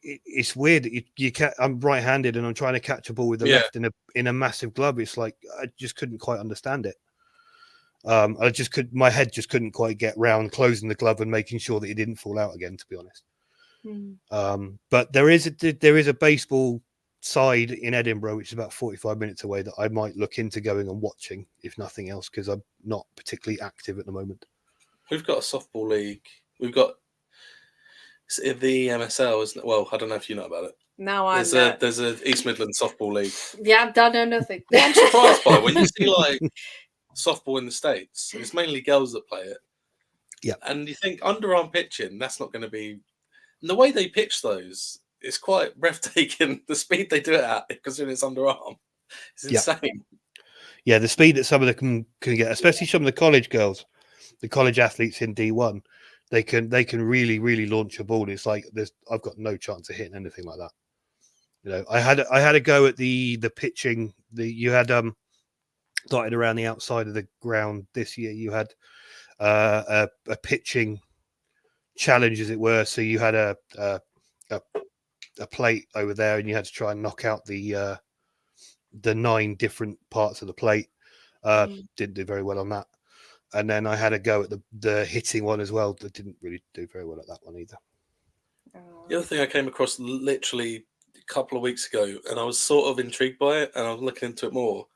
it's weird that you can't. I'm right-handed and I'm trying to catch a ball with the left in a massive glove. It's like I just couldn't quite understand it. My head just couldn't quite get round closing the glove and making sure that it didn't fall out again, to be honest. But there is a baseball side in Edinburgh, which is about 45 minutes away, that I might look into going and watching, if nothing else, because I'm not particularly active at the moment. We've got a softball league. We've got the MSL, isn't it? Well, I don't know if you know about it. No, I know. There's a East Midlands softball league. Yeah, I know nothing. What I'm surprised by when you see like softball in the States, it's mainly girls that play it. Yeah. And you think underarm pitching, that's not going to be. And the way they pitch those is quite breathtaking. The speed they do it at, considering it's underarm, it's insane. Yeah, the speed that some of them can get, especially some of the college girls, the college athletes in D1, they can really, really launch a ball. It's like I've got no chance of hitting anything like that. You know, I had a go at the pitching. You had dotted around the outside of the ground this year. You had a pitching challenge, as it were. So you had a plate over there, and you had to try and knock out the 9 different parts of the plate. Didn't do very well on that. And then I had a go at the hitting one as well. That didn't really do very well at that one either. The other thing I came across literally a couple of weeks ago, and I was sort of intrigued by it, and I was looking into it more.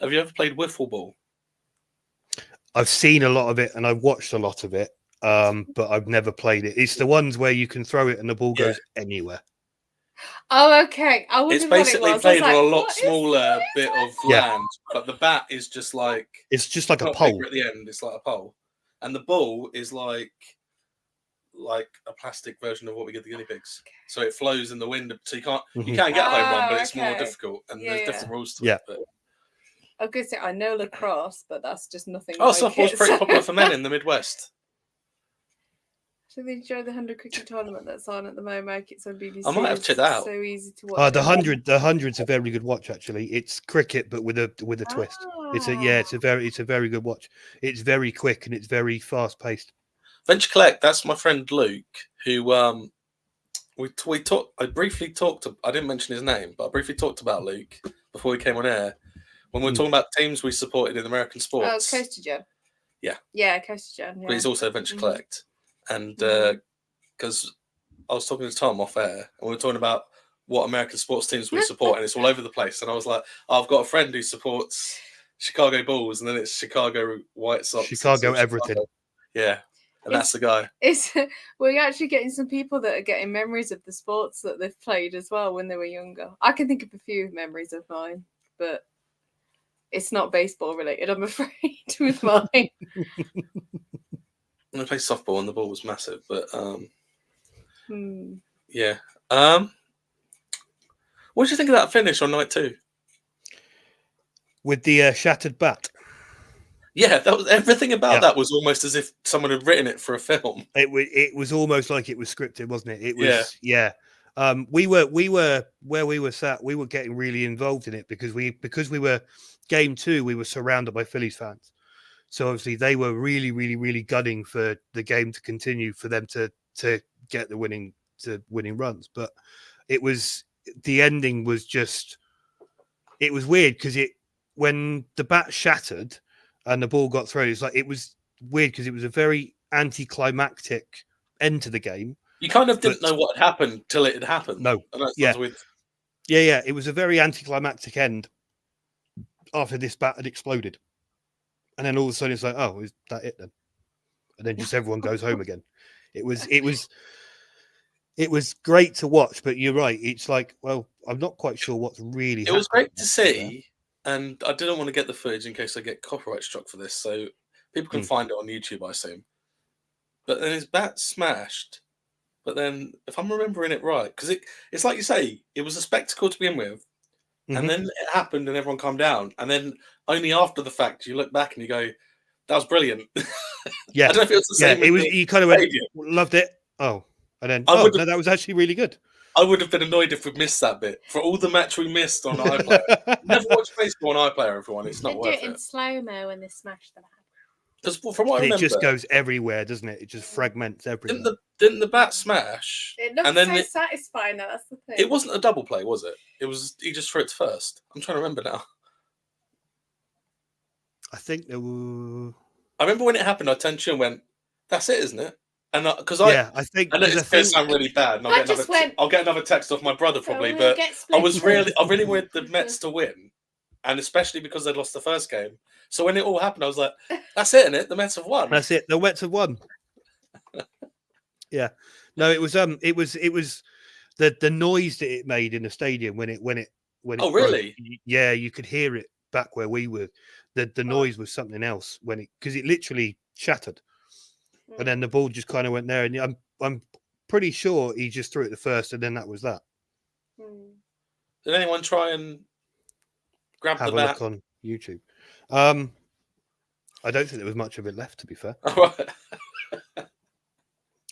Have you ever played wiffle ball? I've seen a lot of it, and I've watched a lot of it, but I've never played it. It's the ones where you can throw it and the ball goes anywhere. Oh, okay. I wondered it's basically what it was. played on a lot smaller bit of land, but the bat is just like a pole at the end. It's like a pole, and the ball is like a plastic version of what we get the guinea pigs. So it flows in the wind, so you can't get a home run, but it's more difficult, and there's different rules to it. But... I was going to say I know lacrosse, but that's just nothing. Oh, softball's pretty popular for men in the Midwest. So they enjoy the 100 cricket tournament that's on at the moment. It's on BBC. I might have checked that out. So easy to watch. The 100's a very good watch actually. It's cricket but with a twist. It's a very good watch. It's very quick and it's very fast paced. Venture Collect, that's my friend Luke, who we talked. I briefly talked to. I didn't mention his name, but I briefly talked about Luke before we came on air when we were talking about teams we supported in American sports. Oh, it's Coaster Jen. Yeah, Coaster Jen. But he's also Venture Collect. And because I was talking to Tom off air, and we were talking about what American sports teams we support, and it's all over the place. And I was like, I've got a friend who supports Chicago Bulls, and then it's Chicago White Sox, Chicago everything. Chicago. Yeah, and that's the guy. We're actually getting some people that are getting memories of the sports that they've played as well when they were younger. I can think of a few memories of mine, but it's not baseball related, I'm afraid, with mine. I played softball and the ball was massive, but yeah. What did you think of that finish on night 2? with the shattered bat. Yeah, that was everything about Yeah. that was almost as if someone had written it for a film. It was almost like it was scripted, wasn't it? It was, Yeah. We were where we were sat. We were getting really involved in it because we were game 2. We were surrounded by Phillies fans, so obviously they were really, really, really gunning for the game to continue, for them to get the winning runs. But the ending was just, it was weird because when the bat shattered and the ball got thrown, it's like, it was weird because it was a very anticlimactic end to the game. You kind of didn't know what had happened till it had happened. No. And that Yeah. sounds weird. Yeah. It was a very anticlimactic end after this bat had exploded. And then all of a sudden it's like, oh, is that it then? And then just everyone goes home again. It was great to watch, but you're right. It's like, well, I'm not quite sure what's really It was great to happening see. And I didn't want to get the footage in case I get copyright struck for this. So people can find it on YouTube, I assume. But then his bat smashed. But then, if I'm remembering it right, because it's like you say, it was a spectacle to begin with. And then it happened and everyone calmed down. And then only after the fact, you look back and you go, that was brilliant. Yeah. I don't know if it was the same. It was, you kind of went, loved it. Oh, and then, no, that was actually really good. I would have been annoyed if we missed that bit. For all the match we missed on iPlayer. Never watch baseball on iPlayer, everyone. It's not worth it. Do it in slow-mo when they smash the bat. Because from what I remember, it just goes everywhere, doesn't it? It just fragments everywhere. Didn't the bat smash? It looks so satisfying, though. That's the thing. It wasn't a double play, was it? It was, he just threw it first. I'm trying to remember now. I think there were. I remember when it happened, I turned to you and went, "That's it, isn't it?" And because I think I know it's going to sound really bad. And I'll get another text off my brother probably, but I really wanted the Mets to win, and especially because they'd lost the first game. So when it all happened, I was like, "That's it, isn't it? The Mets have won." That's it. The Mets have won. Yeah. No, it was the noise that it made in the stadium when it Oh, really? Broke. Yeah, you could hear it back where we were. The noise was something else because it literally shattered. And then the ball just kind of went there, and I'm pretty sure he just threw it the first, and then that was that. Did anyone try and grab the bat? Have a look on YouTube. I don't think there was much of it left, to be fair.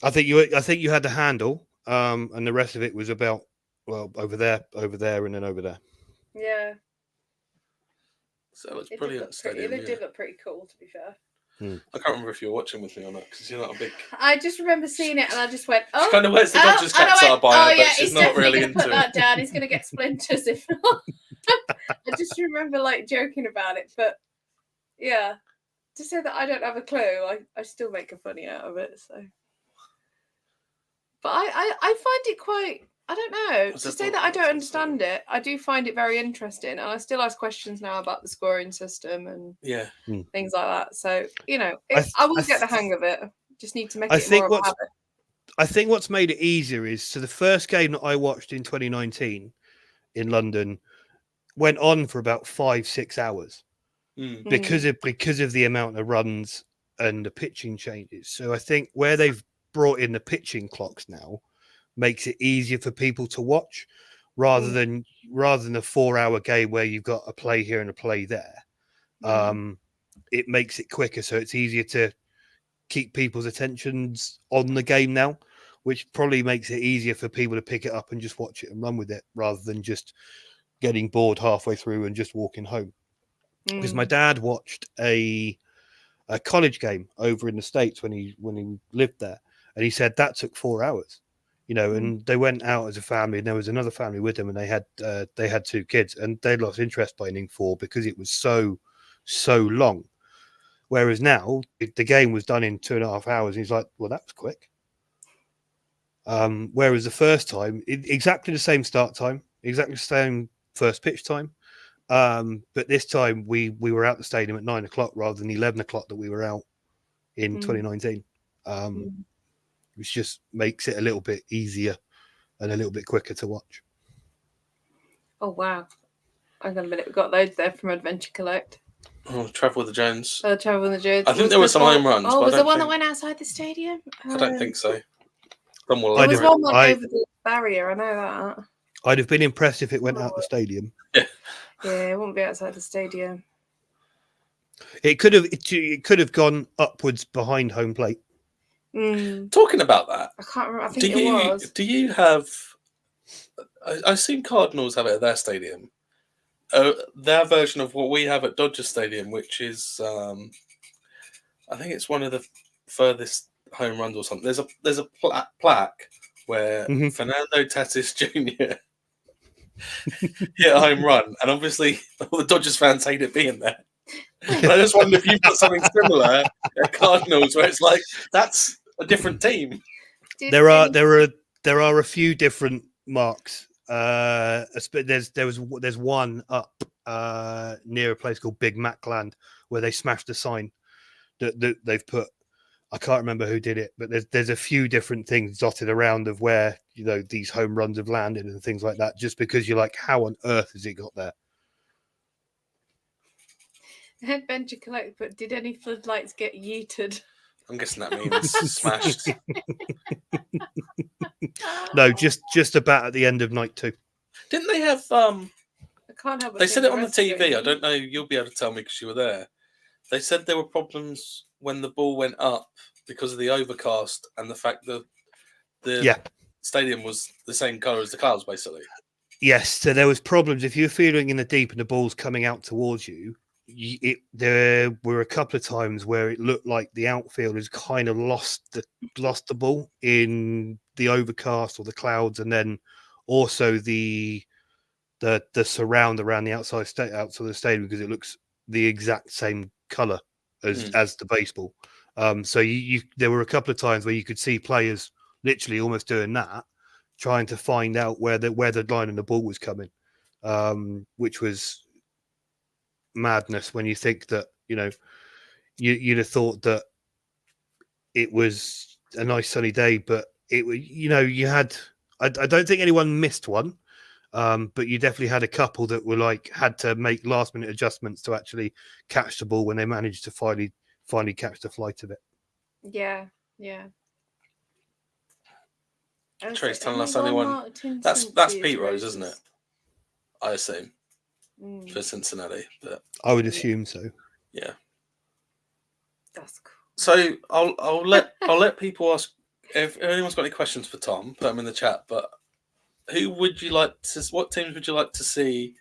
I think you had the handle, and the rest of it was about over there, and then over there. Yeah. So it's brilliant. It did look pretty cool, to be fair. I can't remember if you were watching with me or not because you're not a big. I just remember seeing it and I just went, "Oh." She kind of wears the Dodgers caps are by her, but she's not really into it. Put that down. He's going to get splinters if not. I just remember joking about it, but yeah, to say that I don't have a clue, I still make a funny out of it. So, but I find it quite. I don't know. To say that I don't understand it, I do find it very interesting, and I still ask questions now about the scoring system and things like that. So I will get the hang of it. Just need to make it more of a habit. I think what's made it easier is the first game that I watched in 2019 in London went on for about 5-6 hours because of the amount of runs and the pitching changes. So I think where they've brought in the pitching clocks now makes it easier for people to watch rather than a 4-hour game where you've got a play here and a play there. It makes it quicker, so it's easier to keep people's attentions on the game now, which probably makes it easier for people to pick it up and just watch it and run with it rather than just getting bored halfway through and just walking home. Because my dad watched a college game over in the States when he lived there, and he said that took 4 hours. And they went out as a family, and there was another family with them, and they had 2 kids, and they lost interest by inning 4 because it was so long. Whereas now the game was done in 2.5 hours, and he's like, "Well, that was quick." Whereas the first time, exactly the same start time, exactly the same first pitch time, but this time we were out the stadium at 9 o'clock rather than 11 o'clock that we were out in 2019. Which just makes it a little bit easier and a little bit quicker to watch. Oh, wow. Hang on a minute. We've got loads there from Adventure Collect. Oh, Travel with the Jones. Travel with the Jones. I think there were some home runs. Oh, was there one that went outside the stadium? I don't think so. There was one over the barrier. I know that. I'd have been impressed if it went out the stadium. Yeah. Yeah, it won't be outside the stadium. It could have gone upwards behind home plate. Talking about that, I can't remember. I think it was. Do you have? I've seen Cardinals have it at their stadium. Their version of what we have at Dodger Stadium, which is, I think it's one of the furthest home runs or something. There's a plaque where Fernando Tatis Jr. hit a home run, and obviously all the Dodgers fans hate it being there. And I just wonder if you've got something similar at Cardinals, where it's like that's a different team. There are a few different marks. There's one up near a place called Big Mac Land where they smashed a sign that they've put. I can't remember who did it, but there's a few different things dotted around of where these home runs have landed and things like that. Just because you're like, how on earth has it got there? Venture collect, but did any floodlights get yeeted? I'm guessing that means smashed. No, just about at the end of night 2. Didn't they have? I can't help. They said it on the TV. I don't know. You'll be able to tell me because you were there. They said there were problems when the ball went up because of the overcast and the fact that the stadium was the same color as the clouds, basically. Yes, so there was problems if you're feeling in the deep and the ball's coming out towards you. There were a couple of times where it looked like the outfielders kind of lost the ball in the overcast or the clouds, and then also the surround around the outside of the stadium, because it looks the exact same color as the baseball. So there were a couple of times where you could see players literally almost doing that, trying to find out where the line and the ball was coming, which was madness when you think that you'd have thought that it was a nice sunny day, but you had I don't think anyone missed one, but you definitely had a couple that were had to make last minute adjustments to actually catch the ball when they managed to finally catch the flight of it. Yeah. Trace telling us anyone. That's Pete Rose, isn't it? I assume. For Cincinnati, but I would assume so. Yeah, that's cool. So I'll let people ask if anyone's got any questions for Tom. Put them in the chat. But what teams would you like to see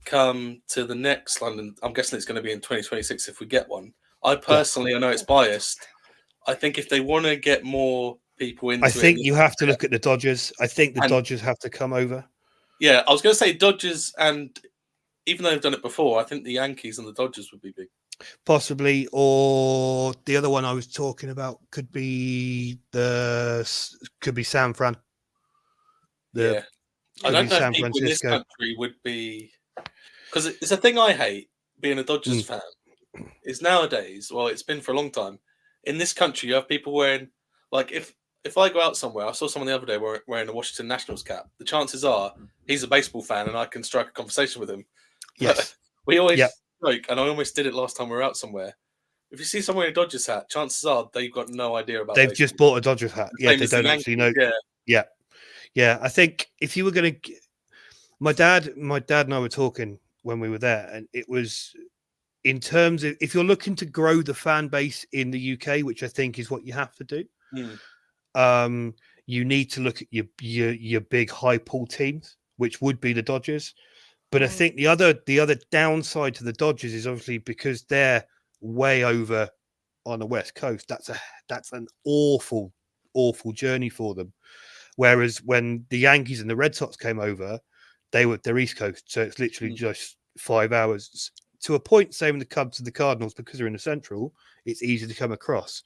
come to the next London? I'm guessing it's going to be in 2026 if we get one. I personally, I know it's biased. I think if they want to get more people into, I think you have to look at the Dodgers. I think the Dodgers have to come over. Yeah, I was going to say Dodgers, and even though they've done it before, I think the Yankees and the Dodgers would be big. Possibly, or the other one I was talking about could be San Fran. I don't know if people in this country would be, because it's a thing I hate being a Dodgers fan. Is nowadays, well, it's been for a long time. In this country, you have people wearing, if I go out somewhere, I saw someone the other day wearing a Washington Nationals cap. The chances are he's a baseball fan and I can strike a conversation with him. Yes. We always joke, and I almost did it last time we were out somewhere. If you see someone in a Dodgers hat, chances are they've got no idea about They've baseball. just bought a Dodgers hat. Yeah, they don't actually know. Yeah. I think if you were going to... My dad and I were talking when we were there, and it was... In terms of, if you're looking to grow the fan base in the UK, which I think is what you have to do, you need to look at your big high pull teams, which would be the Dodgers. But I think the other downside to the Dodgers is obviously because they're way over on the West Coast. That's an awful journey for them. Whereas when the Yankees and the Red Sox came over, they're East Coast, so it's literally just 5 hours. To a point, same with the Cubs and the Cardinals, because they're in the Central, it's easy to come across.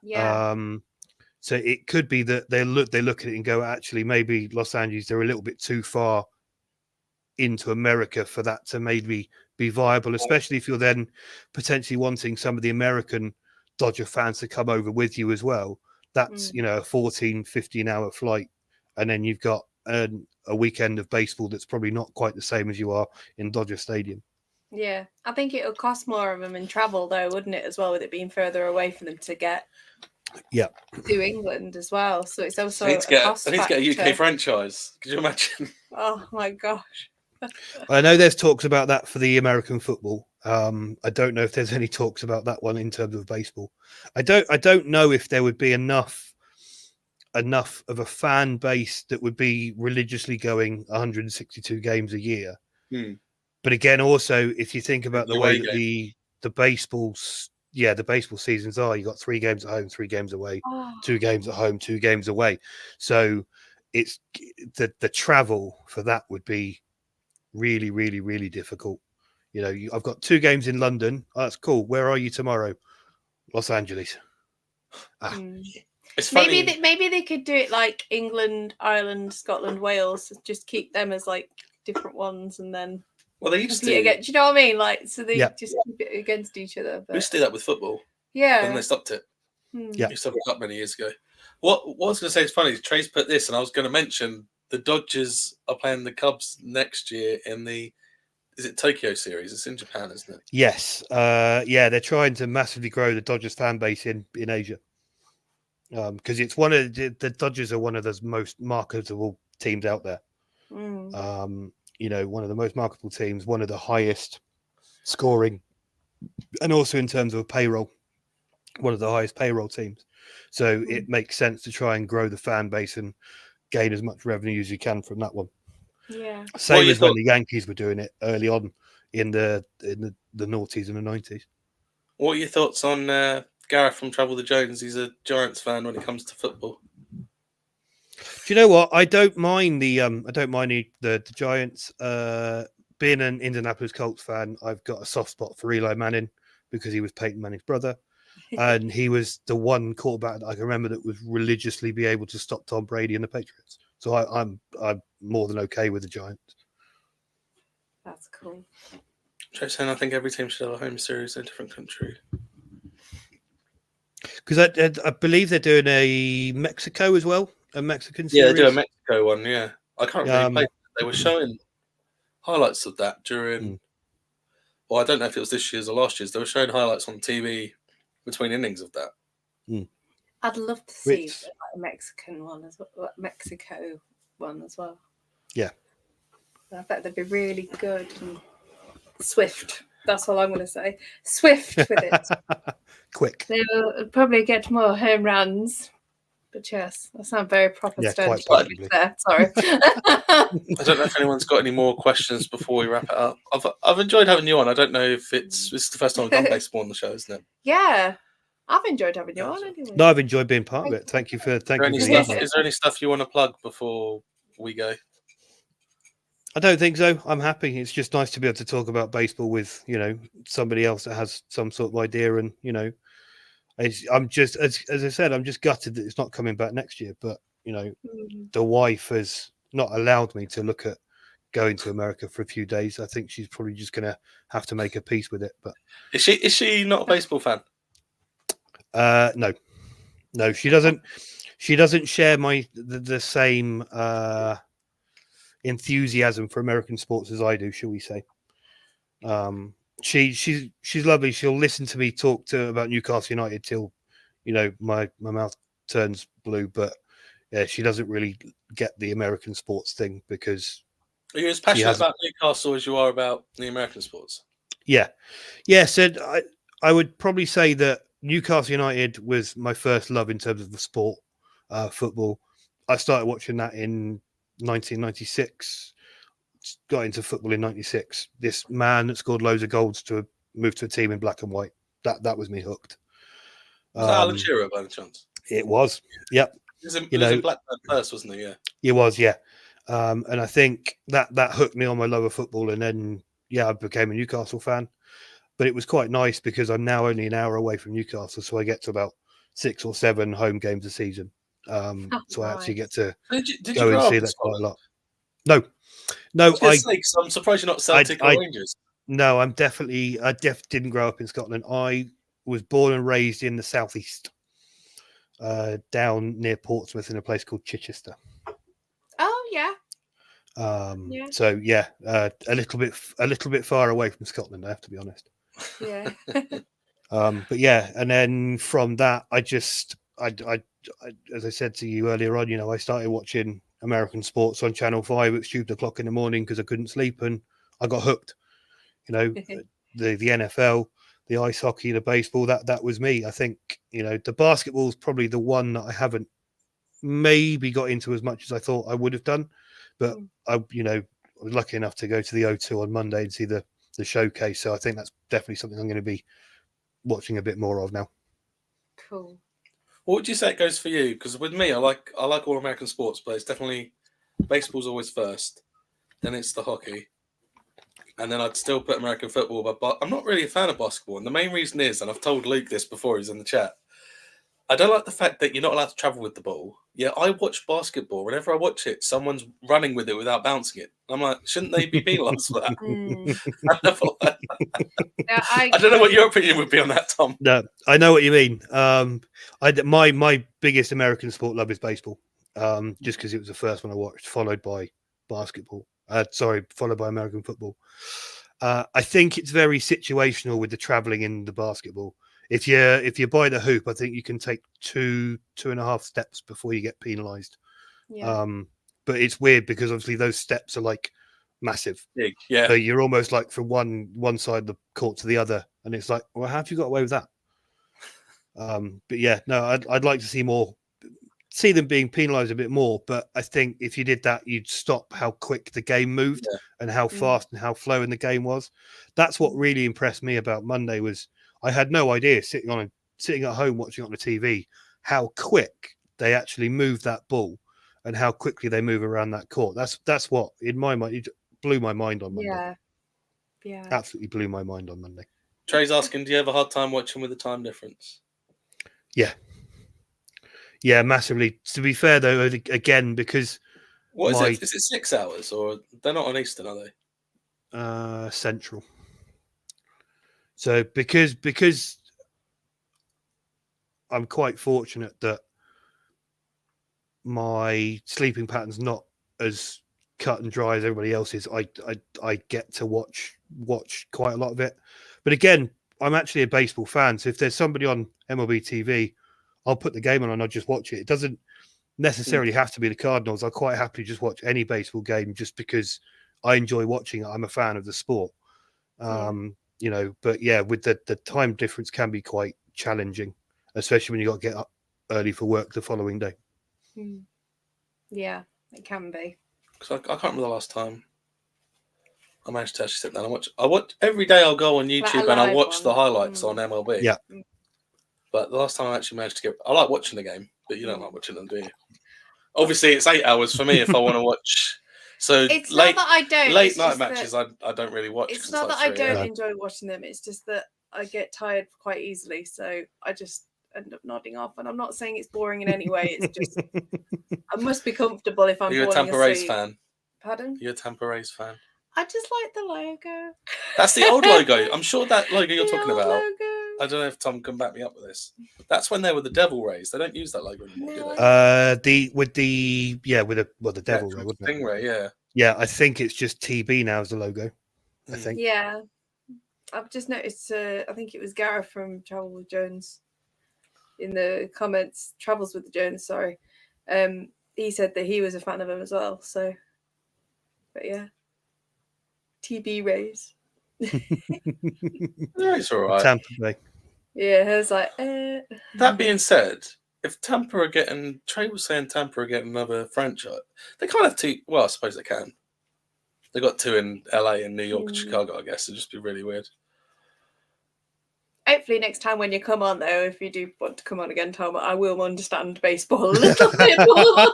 Yeah. So it could be that they look at it and go, actually, maybe Los Angeles, they're a little bit too far into America for that to maybe be viable, especially if you're then potentially wanting some of the American Dodger fans to come over with you as well. That's, a 14, 15-hour flight. And then you've got a weekend of baseball that's probably not quite the same as you are in Dodger Stadium. Yeah, I think it would cost more of them in travel, though, wouldn't it, as well, with it being further away for them to get to England as well. So it's also I need to get a UK franchise. Could you imagine? Oh, my gosh. I know there's talks about that for the American football. I don't know if there's any talks about that one in terms of baseball. I don't know if there would be enough of a fan base that would be religiously going 162 games a year. But again, also if you think about the way that the baseball seasons are, you got 3 games at home, 3 games away, 2 games at home, 2 games away. So it's the travel for that would be really, really, really difficult. You know, I've got 2 games in London. Oh, that's cool. Where are you tomorrow? Los Angeles. It's funny. Maybe they could do it like England, Ireland, Scotland, Wales. Just keep them as like different ones, and then they used to. Do you know what I mean? Like, so they just keep it against each other. But... We used to do that with football. Yeah, and then they stopped it. Yeah, used to have a cup many years ago. What I was going to say is funny. Trey's put this, and I was going to mention the Dodgers are playing the Cubs next year in the. Is it Tokyo series? It's in Japan, isn't it? Yes. They're trying to massively grow the Dodgers fan base in Asia. Because it's one of the Dodgers are one of the most marketable teams out there. You know, one of the most marketable teams, one of the highest scoring, and also in terms of payroll, one of the highest payroll teams. So it makes sense to try and grow the fan base and gain as much revenue as you can from that one. Yeah. Same as when the Yankees were doing it early on in the noughties and the 90s. What are your thoughts on Gareth from Trouble the Jones? He's a Giants fan when it comes to football. Do you know what? I don't mind the Giants. Being an Indianapolis Colts fan, I've got a soft spot for Eli Manning because he was Peyton Manning's brother, and he was the one quarterback that I can remember that would religiously be able to stop Tom Brady and the Patriots. So I'm more than okay with the Giants. That's cool. Jason, I think every team should have a home series in a different country. Because I believe they're doing a Mexico as well, a Mexican series. Yeah, they do a Mexico one. Yeah, I can't remember. They were showing highlights of that during. Well, I don't know if it was this year's or last year's. They were showing highlights on TV between innings of that. I'd love to see a Mexican one as well, Mexico one as well. Yeah, I bet they'd be really good and swift. That's all I'm going to say. Swift with it. Quick. They'll probably get more home runs. But yes, that sounds very proper. Yeah, quite possibly. There. Sorry. I don't know if anyone's got any more questions before we wrap it up. I've enjoyed having you on. I don't know if this is the first time we've done baseball on the show, isn't it? Yeah, I've enjoyed having you on anyway. No, I've enjoyed being part of it. Thank you. Is there any stuff you want to plug before we go? I don't think so. I'm happy. It's just nice to be able to talk about baseball with, you know, somebody else that has some sort of idea. And, you know, I'm just, as I said, I'm just gutted that it's not coming back next year. But, you know, the wife has not allowed me to look at going to America for a few days. I think she's probably just going to have to make a peace with it. But is she not a baseball fan? No, she doesn't. She doesn't share the same enthusiasm for American sports as I do, shall we say. She's lovely. She'll listen to me talk about Newcastle United till, you know, my mouth turns blue, but yeah, she doesn't really get the American sports thing because are you as passionate about Newcastle as you are about the American sports? Yeah. So I would probably say that Newcastle United was my first love in terms of the sport, football. I started watching that in 1996, got into football in 96. This man that scored loads of goals to move to a team in black and white, that was me hooked. Was that Alan Shearer by any chance? It was. Yep. He was in Blackburn first, wasn't he? Yeah. He was, yeah. And I think that hooked me on my love of football, and then I became a Newcastle fan. But it was quite nice because I'm now only an hour away from Newcastle, so I get to about 6 or 7 home games a season. So I actually get to go and see that quite a lot. No. I'm surprised you're not Celtic or Rangers. No, I didn't grow up in Scotland. I was born and raised in the southeast, down near Portsmouth in a place called Chichester. Oh yeah. So a little bit far away from Scotland, I have to be honest. Yeah. But yeah, and then from that, I as I said to you earlier on, you know, I started watching American sports on Channel 5 at stupid o'clock in the morning because I couldn't sleep, and I got hooked. You know, the NFL, the ice hockey, the baseball, that was me. I think, you know, the basketball is probably the one that I haven't maybe got into as much as I thought I would have done. But I, you know, I was lucky enough to go to the O2 on Monday and see the showcase. So I think that's definitely something I'm going to be watching a bit more of now. Cool. What would you say it goes for you? Because with me, I like all American sports, but it's definitely baseball's always first. Then it's the hockey, and then I'd still put American football. But I'm not really a fan of basketball, and the main reason is, and I've told Luke this before, he's in the chat. I don't like the fact that you're not allowed to travel with the ball. Yeah, I watch basketball. Whenever I watch it, someone's running with it without bouncing it. I'm like, shouldn't they be penalised for that? I don't know what your opinion would be on that, Tom. No, I know what you mean. My biggest American sport love is baseball. Just because it was the first one I watched, followed by basketball. Followed by American football. I think it's very situational with the traveling in the basketball. If you're by the hoop, I think you can take 2.5 steps before you get penalised. Yeah. But it's weird because obviously those steps are like massive. Big, yeah. So you're almost like from one side of the court to the other, and it's like, well, how have you got away with that? But yeah, no, I'd like to see them being penalised a bit more. But I think if you did that, you'd stop how quick the game moved and how fast and how flowing the game was. That's what really impressed me about Monday was I had no idea sitting at home watching on the TV how quick they actually move that ball and how quickly they move around that court. That's what in my mind it blew my mind on Monday. Yeah, absolutely blew my mind on Monday. Trey's asking, do you have a hard time watching with the time difference? Yeah, massively. To be fair though, again, because what is it? Is it 6 hours or they're not on Eastern, are they? Central. So because I'm quite fortunate that my sleeping pattern's not as cut and dry as everybody else's, I get to watch quite a lot of it. But again, I'm actually a baseball fan, so if there's somebody on MLB TV, I'll put the game on and I'll just watch it. It doesn't necessarily have to be the Cardinals. I'll quite happily just watch any baseball game just because I enjoy watching it. I'm a fan of the sport. You know, but yeah, with the time difference can be quite challenging, especially when you got to get up early for work the following day. Yeah, it can be. Because I can't remember the last time I managed to actually sit down and watch. I watch every day. I'll go on YouTube and I watch the highlights on MLB. Yeah. But the last time I actually managed to I like watching the game, but you don't like watching them, do you? Obviously, it's 8 hours for me if I want to watch. So it's not that I don't. Late night matches, I don't really watch. It's not that I don't enjoy watching them. It's just that I get tired quite easily, so I just end up nodding off. And I'm not saying it's boring in any way. It's just I must be comfortable if I'm. You're a Tampa Rays fan. Pardon? You're a Tampa Rays fan. I just like the logo. That's the old logo. I'm sure that logo you're talking about. Logo. I don't know if Tom can back me up with this. That's when they were the Devil Rays. They don't use that logo anymore, do they? With the Devil Ray, wasn't it? Stingray, yeah. Yeah, I think it's just TB now as the logo. I think. Yeah, I've just noticed. I think it was Gareth from Travel with Jones in the comments. Travels with the Jones, sorry. He said that he was a fan of him as well. So, but yeah, TB Rays. It's all right. Tampa Bay. Yeah, I was like. That being said, if Tampa are getting, Trey was saying Tampa are getting another franchise. They can't have two. Well, I suppose they can. They got two in LA and New York and Chicago. I guess it'd just be really weird. Hopefully, next time when you come on, though, if you do want to come on again, Tom, I will understand baseball a little bit more.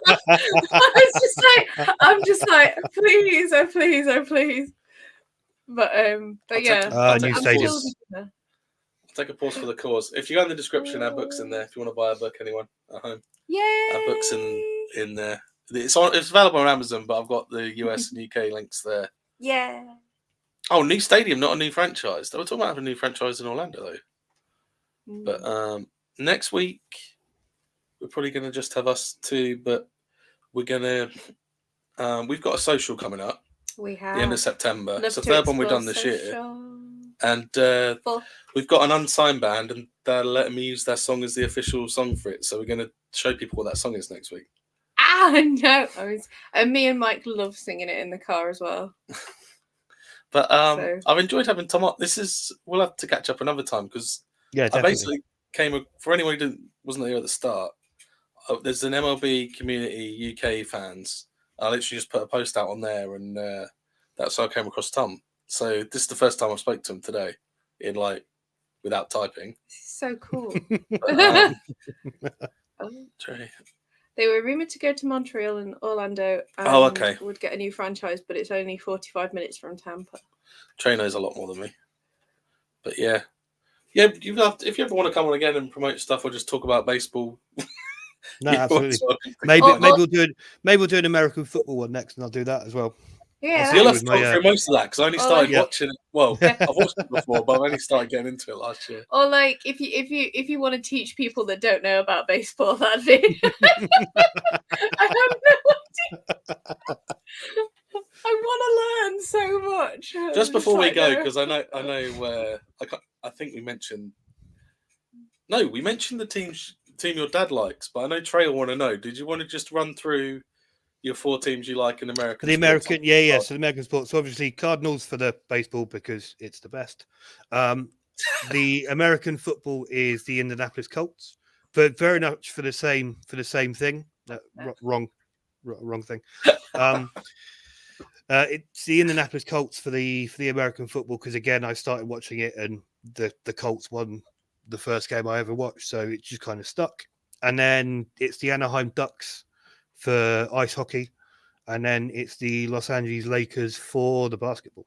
I'm just like, please, oh please, oh please. But yeah, I'll new stages. Take a pause for the cause. If you go in the description, our book's in there. If you want to buy a book, anyone at home, yay! Our book's in there. It's available on Amazon, but I've got the US and UK links there. Yeah. Oh, new stadium, not a new franchise. They were talking about having a new franchise in Orlando, though. But next week, we're probably going to just have us two, but we're going to... we've got a social coming up. We have. The end of September. It's the third one we've done this year. And we've got an unsigned band, and they're letting me use their song as the official song for it. So we're going to show people what that song is next week. No, and me and Mike love singing it in the car as well. But I've enjoyed having Tom on. We'll have to catch up another time because I basically for anyone who wasn't there at the start. There's an MLB community UK fans. I literally just put a post out on there, and that's how I came across Tom. So this is the first time I spoke to him today, without typing. So cool. Trey. They were rumored to go to Montreal and Orlando and okay. would get a new franchise, but it's only 45 minutes from Tampa. Trey knows a lot more than me. But yeah. Yeah, if you ever want to come on again and promote stuff or just talk about baseball. No, absolutely. Maybe we'll do an American football one next, and I'll do that as well. Yeah, you'll have to talk through most of that because I only started watching it. Well, I've watched it before, but I've only started getting into it last year. Or like if you want to teach people that don't know about baseball, that'd be. I have no idea. I want to learn so much. Just before we go, because I know I think we mentioned. No, we mentioned the team your dad likes, but I know Trey will want to know. Did you want to just run through your 4 teams you like in American? The American, yeah. So the American sports, so obviously Cardinals for the baseball because it's the best. The American football is the Indianapolis Colts, but very much for the same thing. Wrong thing. It's the Indianapolis Colts for the American football because again I started watching it and the Colts won the first game I ever watched, so it just kind of stuck. And then it's the Anaheim Ducks for ice hockey, and then it's the Los Angeles Lakers for the basketball.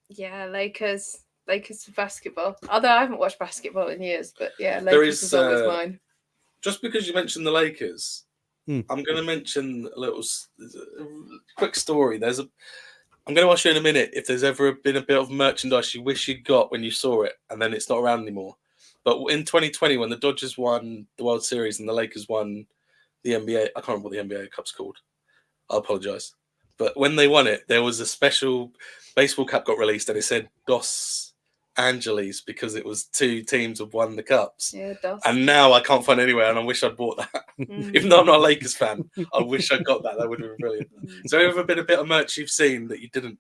Yeah, Lakers for basketball. Although I haven't watched basketball in years, but yeah, Lakers is always mine. Just because you mentioned the Lakers, I'm going to mention a quick story. I'm going to ask you in a minute if there's ever been a bit of merchandise you wish you got when you saw it, and then it's not around anymore. But in 2020, when the Dodgers won the World Series and the Lakers won the NBA, I can't remember what the NBA Cup's called. I apologize. But when they won it, there was a special baseball cap got released, and it said Dos Angeles because it was 2 teams have won the cups. Yeah, Dos. And now I can't find anywhere, and I wish I'd bought that. Even though I'm not a Lakers fan, I wish I got that. That would have been brilliant. So, ever been a bit of merch you've seen that you didn't?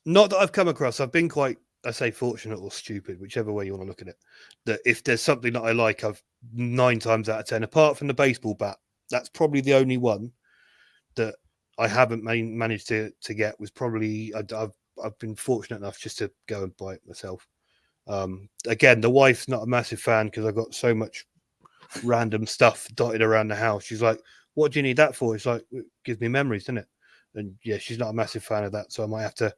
Not that I've come across. I've been quite, I say, fortunate or stupid, whichever way you want to look at it. That if there's something that I like, I've 9 times out of 10, apart from the baseball bat, that's probably the only one that I haven't managed to get. Was probably I've been fortunate enough just to go and buy it myself. Again, the wife's not a massive fan because I've got so much random stuff dotted around the house. She's like, "What do you need that for?" It's like, it gives me memories, doesn't it? And yeah, she's not a massive fan of that, so I might have to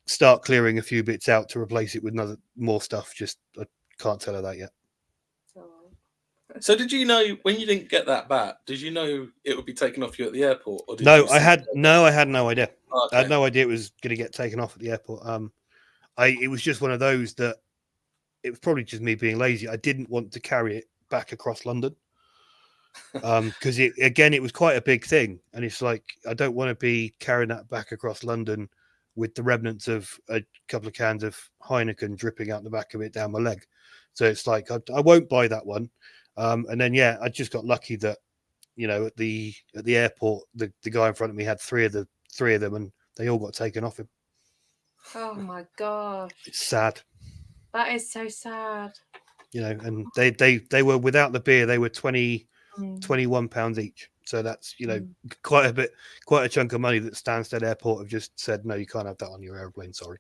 start clearing a few bits out to replace it with more stuff. Just I can't tell her that yet. So did you know when you didn't get that bat? Did you know it would be taken off you at the airport? Or I had no idea. Okay. I had no idea it was going to get taken off at the airport. It was just one of those that it was probably just me being lazy. I didn't want to carry it back across London because it was quite a big thing, and it's like I don't want to be carrying that back across London with the remnants of a couple of cans of Heineken dripping out the back of it down my leg. So it's like I won't buy that one. And then I just got lucky that at the airport the guy in front of me had three of them and they all got taken off him. Oh my god, it's sad. That is so sad. And they were without the beer, they were 21 pounds each. So that's quite a chunk of money that Stansted Airport have just said no, you can't have that on your airplane. Sorry.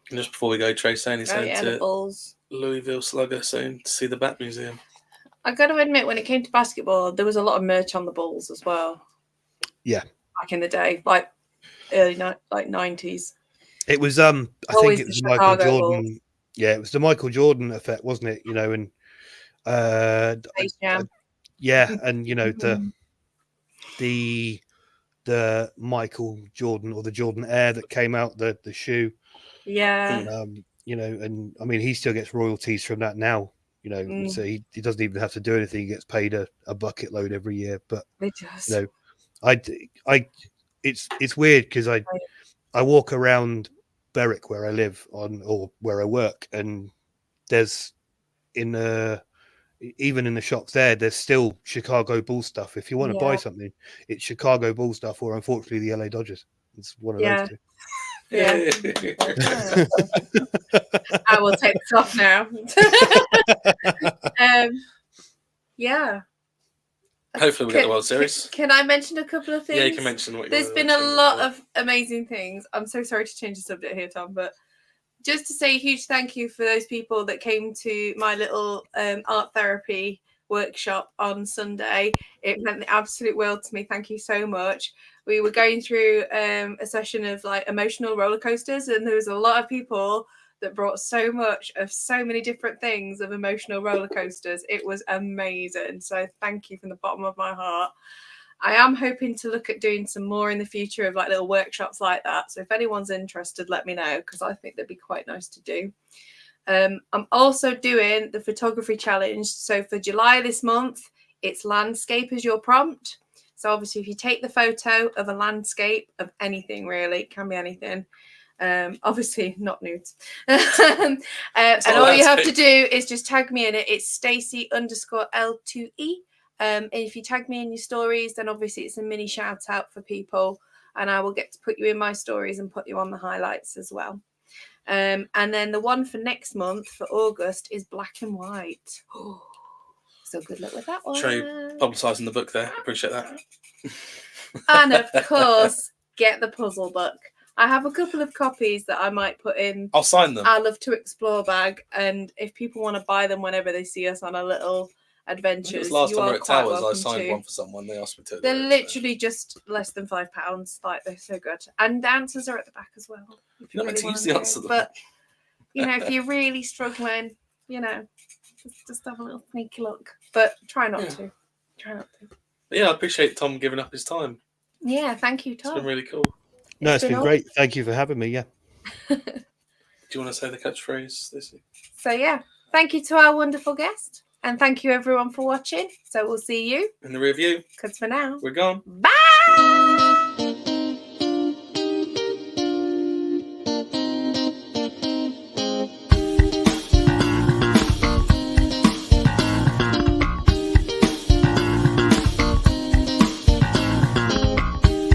And just before we go, Trey saying he's going to the Bulls. Louisville Slugger soon to see the Bat Museum. I got to admit, when it came to basketball, there was a lot of merch on the Bulls as well. Yeah, back in the day, like early 90s. It was I think it was the Michael Jordan. Bulls. Yeah, it was the Michael Jordan effect, wasn't it? And Space Jam. And the Michael Jordan or the Jordan Air that came out, the shoe. Yeah. And I mean, he still gets royalties from that now, so he doesn't even have to do anything. He gets paid a bucket load every year. But, it's weird because I walk around Berwick where I live or where I work, and there's in even in the shops there's still Chicago Bull stuff. If you want to buy something, it's Chicago Bull stuff, or unfortunately the LA Dodgers. It's one of those two. Yeah. I will take this off now. Yeah. Hopefully we get the World Series. Can I mention a couple of things? Yeah, you can mention what you There's been a lot of amazing things. I'm so sorry to change the subject here, Tom, but just to say a huge thank you for those people that came to my little art therapy workshop on Sunday. It meant the absolute world to me. Thank you so much. We were going through a session of like emotional roller coasters, and there was a lot of people that brought so much of so many different things of emotional roller coasters. It was amazing. So thank you from the bottom of my heart. I am hoping to look at doing some more in the future of like little workshops like that. So if anyone's interested, let me know, because I think they'd be quite nice to do. I'm also doing the photography challenge. So for July this month, it's landscape as your prompt. So obviously if you take the photo of a landscape of anything, really, it can be anything. Obviously not nudes. And all you have to do is just tag me in it. It's Stacey_L2E. And if you tag me in your stories, then obviously it's a mini shout out for people, and I will get to put you in my stories and put you on the highlights as well. And then the one for next month for August is black and white. Oh, so good luck with that one. Trey publicising the book there. Appreciate that. And of course, get the puzzle book. I have a couple of copies that I might put in. I'll sign them. I Love to Explore bag, and if people want to buy them whenever they see us on a little adventures, last you time we are were at quite Towers, I welcome signed to. one for someone. They asked me to. They're literally just less than £5. Like, they're so good, and the answers are at the back as well. You don't meant to use the answer, but you know, if you're really struggling, you know, just have a little sneaky look, but try not to. Try not to. But yeah, I appreciate Tom giving up his time. Yeah, thank you, Tom. It's been really cool. No, it's been great. Thank you for having me. Yeah. Do you want to say the catchphrase, Stacey? So yeah, thank you to our wonderful guest, and thank you everyone for watching. So we'll see you in the review. Because for now, we're gone. Bye.